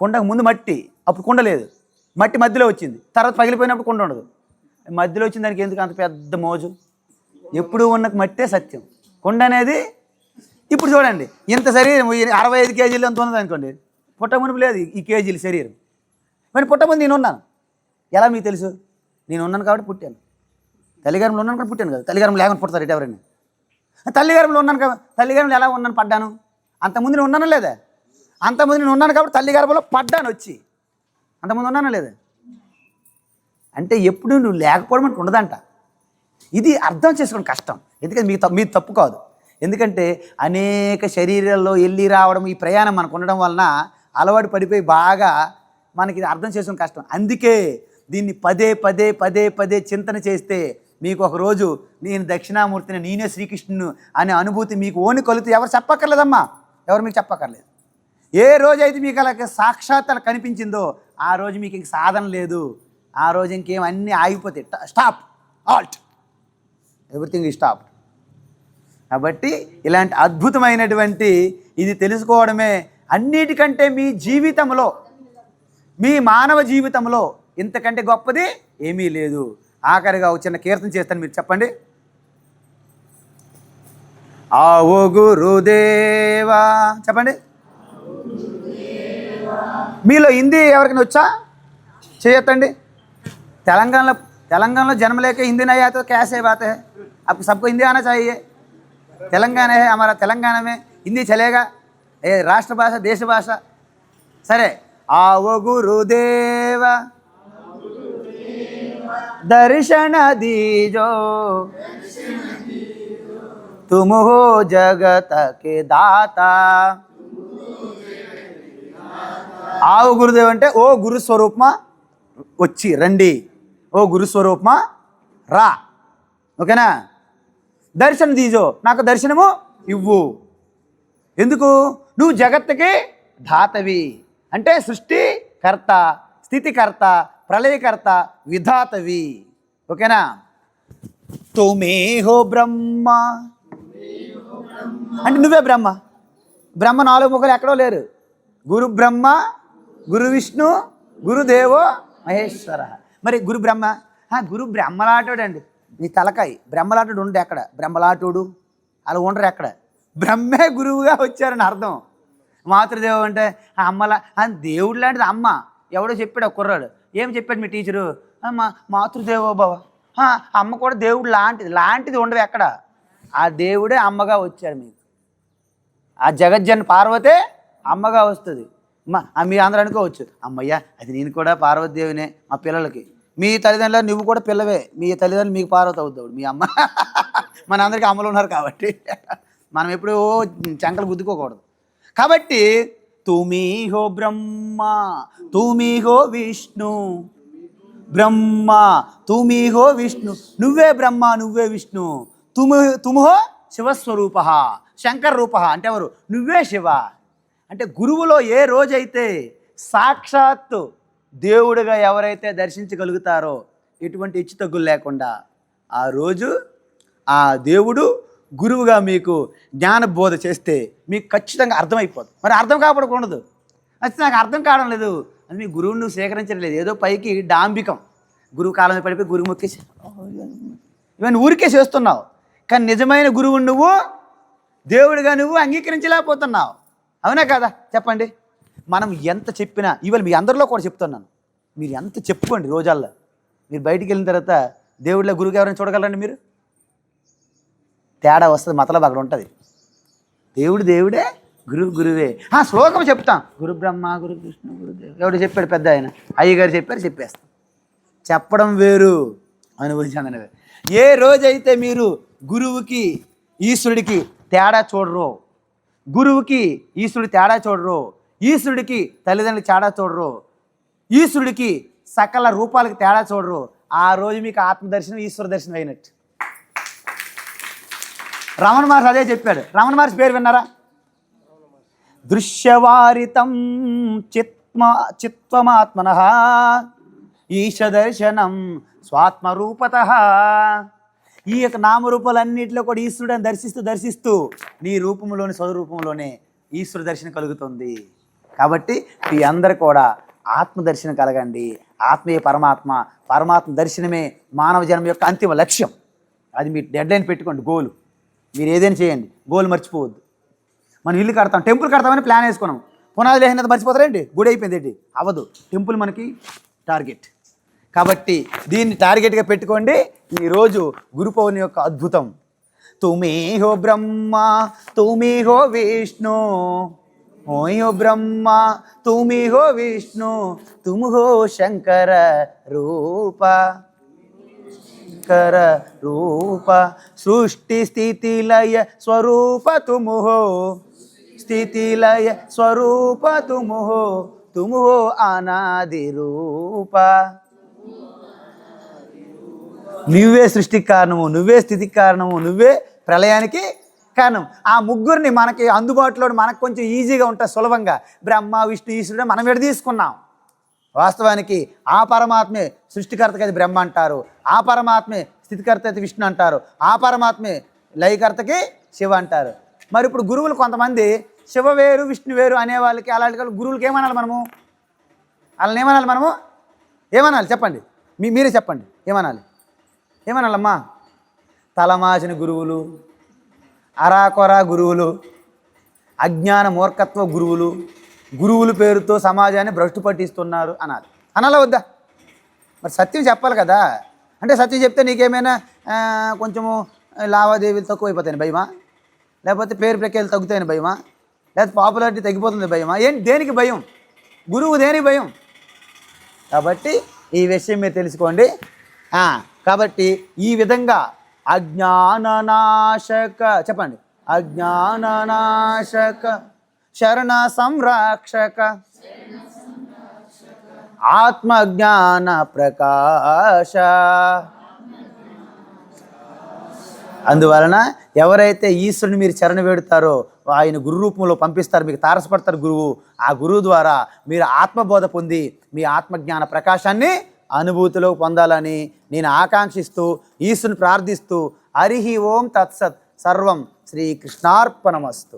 కొండకు ముందు మట్టి, అప్పుడు కొండ లేదు. మట్టి మధ్యలో వచ్చింది, తర్వాత పగిలిపోయినప్పుడు కొండ ఉండదు. మధ్యలో వచ్చిన దానికి ఎందుకు అంత పెద్ద మోజు? ఎప్పుడు ఉన్న మట్టే సత్యం. కొండ అనేది ఇప్పుడు చూడండి, ఇంత శరీరం 65 కేజీలు ఎంత ఉన్నది అనుకోండి. పుట్ట మునుపు లేదు ఈ కేజీలు శరీరం. మరి పుట్ట ముందు నేనున్నాను. ఎలా మీకు తెలుసు? నేను ఉన్నాను కాబట్టి పుట్టాను. తల్లిగర్భంలో ఉన్నాను కాబట్టి పుట్టాను కదా. తల్లిగర్భంలో లేకుండా పుడతారు ఎవరైనా? తల్లిగర్భంలో ఉన్నాను కదా. తల్లిగర్భంలో ఎలా ఉన్నాను? పడ్డాను. అంతకుముందు నేను ఉన్నానా లేదా? అంతకుముందు నేను ఉన్నాను కాబట్టి తల్లిగర్భంలో పడ్డాను వచ్చి. అంతకుముందు ఉన్నానా లేదా? అంటే ఎప్పుడు నువ్వు లేకపోవడం అంటే ఉండదంట. ఇది అర్థం చేసుకోవడం కష్టం. ఎందుకంటే మీది తప్పు కాదు. ఎందుకంటే అనేక శరీరాల్లో వెళ్ళి రావడం, ఈ ప్రయాణం మనకు ఉండడం వలన అలవాటు పడిపోయి బాగా మనకి ఇది అర్థం చేసుకోవడం కష్టం. అందుకే దీన్ని పదే చింతన చేస్తే మీకు ఒకరోజు నేను దక్షిణామూర్తిని, నేనే శ్రీకృష్ణుని అనే అనుభూతి మీకు ఓని కలుగుతూ ఎవరు చెప్పక్కర్లేదమ్మా. ఎవరు మీకు చెప్పక్కర్లేదు. ఏ రోజైతే మీకు అలాగే సాక్షాత్ అలా కనిపించిందో ఆ రోజు మీకు ఇంక సాధన లేదు. ఆ రోజు ఇంకేం అన్నీ ఆగిపోతాయి. స్టాప్, ఆల్ట్, ఎవ్రీథింగ్ ఈ స్టాప్. కాబట్టి ఇలాంటి అద్భుతమైనటువంటి ఇది తెలుసుకోవడమే అన్నిటికంటే మీ జీవితంలో, మీ మానవ జీవితంలో ఇంతకంటే గొప్పది ఏమీ లేదు. ఆఖరిగా ఒక చిన్న కీర్తన చేస్తాను, మీరు చెప్పండి. ఆవో గురుదేవా చెప్పండి. మీలో హిందీ ఎవరికైనా వచ్చా? చేయొద్దండి. तेलंगाना जन्म लेके हिंदी नहीं आया तो कैसे बात है? अब सबको हिंदी आना चाहिए. तेलंगाना है हमारा, तेलंगाना में हिंदी चलेगा, ये राष्ट्र भाषा, देश भाषा. सरे आओ गुरुदेव दर्शन दीजो, तुम हो जगत के दाता. आओ गुरुदेव అంటే ఓ గురు స్వరూపమా వచ్చి రండి, ఓ గురు స్వరూపమా రా. ఓకేనా? దర్శనం దీజో, నాకు దర్శనము ఇవ్వు. ఎందుకు? నువ్వు జగత్తుకి ధాతవి అంటే సృష్టికర్త, స్థితికర్త, ప్రళయకర్త, విధాతవి. ఓకేనా? తుమే హో బ్రహ్మ అంటే నువ్వే బ్రహ్మ. బ్రహ్మ 4 ముఖాలు ఎక్కడో లేరు. గురు బ్రహ్మ, గురు విష్ణు, గురుదేవో మహేశ్వర. మరి గురు బ్రహ్మ, గురు బ్రహ్మలాటోడు అండి. నీ తలకాయ బ్రహ్మలాటుడు ఉండే ఎక్కడ? బ్రహ్మలాటుడు అలా ఉండరు ఎక్కడ. బ్రహ్మే గురువుగా వచ్చారని అర్థం. మాతృదేవం అంటే అమ్మలా, దేవుడు లాంటిది అమ్మ. ఎవడో చెప్పాడు ఒక కుర్రాడు. ఏం చెప్పాడు మీ టీచరు? మాతృదేవో భవ. అమ్మ కూడా దేవుడు లాంటిది ఉండదు ఎక్కడ. ఆ దేవుడే అమ్మగా వచ్చారు మీకు. ఆ జగజ్జన్ పార్వతే అమ్మగా వస్తుంది. మీ అందరూ అనుకోవచ్చు, అమ్మయ్య అది నేను కూడా పార్వతీదేవినే మా పిల్లలకి. మీ తల్లిదండ్రులు నువ్వు కూడా పిల్లవే, మీ తల్లిదండ్రులు మీకు పార్వతి అవుతావు. మీ అమ్మ మన అందరికీ అమ్మలు ఉన్నారు కాబట్టి మనం ఎప్పుడూ చంకలు గుద్దుకోకూడదు. కాబట్టి తుమీ హో బ్రహ్మ తుమీ హో విష్ణు, బ్రహ్మ తుమీ హో విష్ణు, నువ్వే బ్రహ్మ నువ్వే విష్ణు. తుమ్హో శివస్వరూప, శంకర రూప అంటే ఎవరు? నువ్వే శివ. అంటే గురువులో ఏ రోజైతే సాక్షాత్తు దేవుడిగా ఎవరైతే దర్శించగలుగుతారో ఎటువంటి హెచ్చు తగ్గులు లేకుండా, ఆ రోజు ఆ దేవుడు గురువుగా మీకు జ్ఞానబోధ చేస్తే మీకు ఖచ్చితంగా అర్థమైపోదు. మరి అర్థం కాకపోవడం ఉండదు. అది నాకు అర్థం కావడం లేదు. అది మీ గురువుని నువ్వు స్వీకరించలేదు, ఏదో పైకి డాంబికం, గురువు కాలం పడిపోయి గురువు మొక్కేసి ఇవన్నీ ఊరికే చేస్తున్నావు. కానీ నిజమైన గురువు నువ్వు, దేవుడిగా నువ్వు అంగీకరించలేకపోతున్నావు. అవునా కదా చెప్పండి? మనం ఎంత చెప్పినా, ఇవాళ మీ అందరిలో కూడా చెప్తున్నాను, మీరు ఎంత చెప్పుకోండి రోజాల్లో, మీరు బయటికి వెళ్ళిన తర్వాత దేవుడిలో గురువుగా ఎవరైనా చూడగలరండి మీరు? తేడా వస్తుంది, మతలబు అక్కడ ఉంటుంది. దేవుడు దేవుడే, గురువు గురువే. శ్లోకం చెప్తాం, గురు బ్రహ్మ గురు విష్ణు గురుదేవ్, ఎవడు చెప్పాడు పెద్ద ఆయన, అయ్యగారు చెప్పారు, చెప్పేస్తాం. చెప్పడం వేరు, అనుభవించాలని వేరు. ఏ రోజైతే మీరు గురువుకి ఈశ్వరుడికి తేడా చూడరు, గురువుకి ఈశ్వరుడి తేడా చూడరు, ఈశ్వరుడికి తల్లిదండ్రులకి తేడా చూడరు, ఈశ్వరుడికి సకల రూపాలకి తేడా చూడరు, ఆ రోజు మీకు ఆత్మదర్శనం ఈశ్వర దర్శనం అయినట్టు. రమణ మహర్షి అదే చెప్పాడు. రమణ మహర్షి పేరు విన్నారా? దృశ్యవారితం చిత్వమాత్మనః ఈశ దర్శనం స్వాత్మరూపతః. ఈ యొక్క నామరూపాలన్నింటిలో కూడా ఈశ్వరుడిని దర్శిస్తూ దర్శిస్తూ నీ రూపంలోని స్వరూపంలోనే ఈశ్వర దర్శనం కలుగుతుంది. కాబట్టి మీ అందరు కూడా ఆత్మదర్శనం కలగండి. ఆత్మీయ పరమాత్మ, పరమాత్మ దర్శనమే మానవ జన్మ యొక్క అంతిమ లక్ష్యం. అది మీరు డెడ్లైన్ పెట్టుకోండి, గోలు. మీరు ఏదైనా చేయండి, గోల్ మర్చిపోవద్దు. మనం ఇల్లు కడతాం, టెంపుల్ కడతామని ప్లాన్ వేసుకున్నాం, పునాది లేకపోతే మర్చిపోతారేంటి? గుడి అయిపోయింది ఏంటి? అవ్వదు. టెంపుల్ మనకి టార్గెట్. కాబట్టి దీన్ని టార్గెట్గా పెట్టుకోండి. ఈరోజు గురు పౌర్ణమి యొక్క అద్భుతం. తుమి హో బ్రహ్మ తుమి హో విష్ణు, ఓయో బ్రహ్మ తుమి హో విష్ణు, తుమ్ హో శంకర రూప, శంకర రూప, సృష్టి స్థితి లయ స్వరూప తుమ్ హో, స్థితి లయ స్వరూప తుమ్ హో అనాది రూప. నువ్వే సృష్టికి కారణము, నువ్వే స్థితికి కారణము, నువ్వే ప్రళయానికి కారణం. ఆ ముగ్గురిని మనకి అందుబాటులో, మనకు కొంచెం ఈజీగా ఉంటుంది, సులభంగా. బ్రహ్మ విష్ణు ఈశ్వరుడు మనం విడ తీసుకున్నాం. వాస్తవానికి ఆ పరమాత్మే సృష్టికర్తకి అది బ్రహ్మ అంటారు, ఆ పరమాత్మే స్థితికర్త అయితే విష్ణు అంటారు, ఆ పరమాత్మే లయకర్తకి శివ అంటారు. మరి ఇప్పుడు గురువులు కొంతమంది శివ వేరు విష్ణు వేరు అనే వాళ్ళకి, అలాంటి వాళ్ళు గురువులకి ఏమనాలి మనము? వాళ్ళని ఏమనాలి మనము? ఏమనాలి చెప్పండి, మీరే చెప్పండి. ఏమనాలమ్మా? తలమాసిన గురువులు, అరాకొరా గురువులు, అజ్ఞాన మూర్ఖత్వ గురువులు, గురువుల పేరుతో సమాజాన్ని భ్రష్టు పట్టిస్తున్నారు అనాలా వద్దా? మరి సత్యం చెప్పాలి కదా. అంటే సత్యం చెప్తే నీకేమైనా కొంచెము లావాదేవీలు తక్కువ అయిపోతాయని భయమా? లేకపోతే పేరు ప్రఖ్యాలు తగ్గుతాయని భయమా? లేకపోతే పాపులారిటీ తగ్గిపోతుంది భయమా? ఏంటి, దేనికి భయం? గురువు దేనికి భయం? కాబట్టి ఈ విషయం మీరు తెలుసుకోండి. కాబట్టి ఈ విధంగా అజ్ఞాననాశక, చెప్పండి, అజ్ఞాననాశక శరణ సంరక్షక ఆత్మజ్ఞాన ప్రకాశ. అందువలన ఎవరైతే ఈశ్వరుని మీరు చరణ వేడుతారో ఆయన గురు రూపంలో పంపిస్తారు, మీకు తారసపడతారు గురువు. ఆ గురువు ద్వారా మీరు ఆత్మబోధ పొంది మీ ఆత్మజ్ఞాన ప్రకాశాన్ని అనుభూతిలో పొందాలని నేను ఆకాంక్షిస్తూ ఈశ్వరుని ప్రార్థిస్తూ హరి ఓం తత్సత్. సర్వం శ్రీకృష్ణార్పణమస్తు.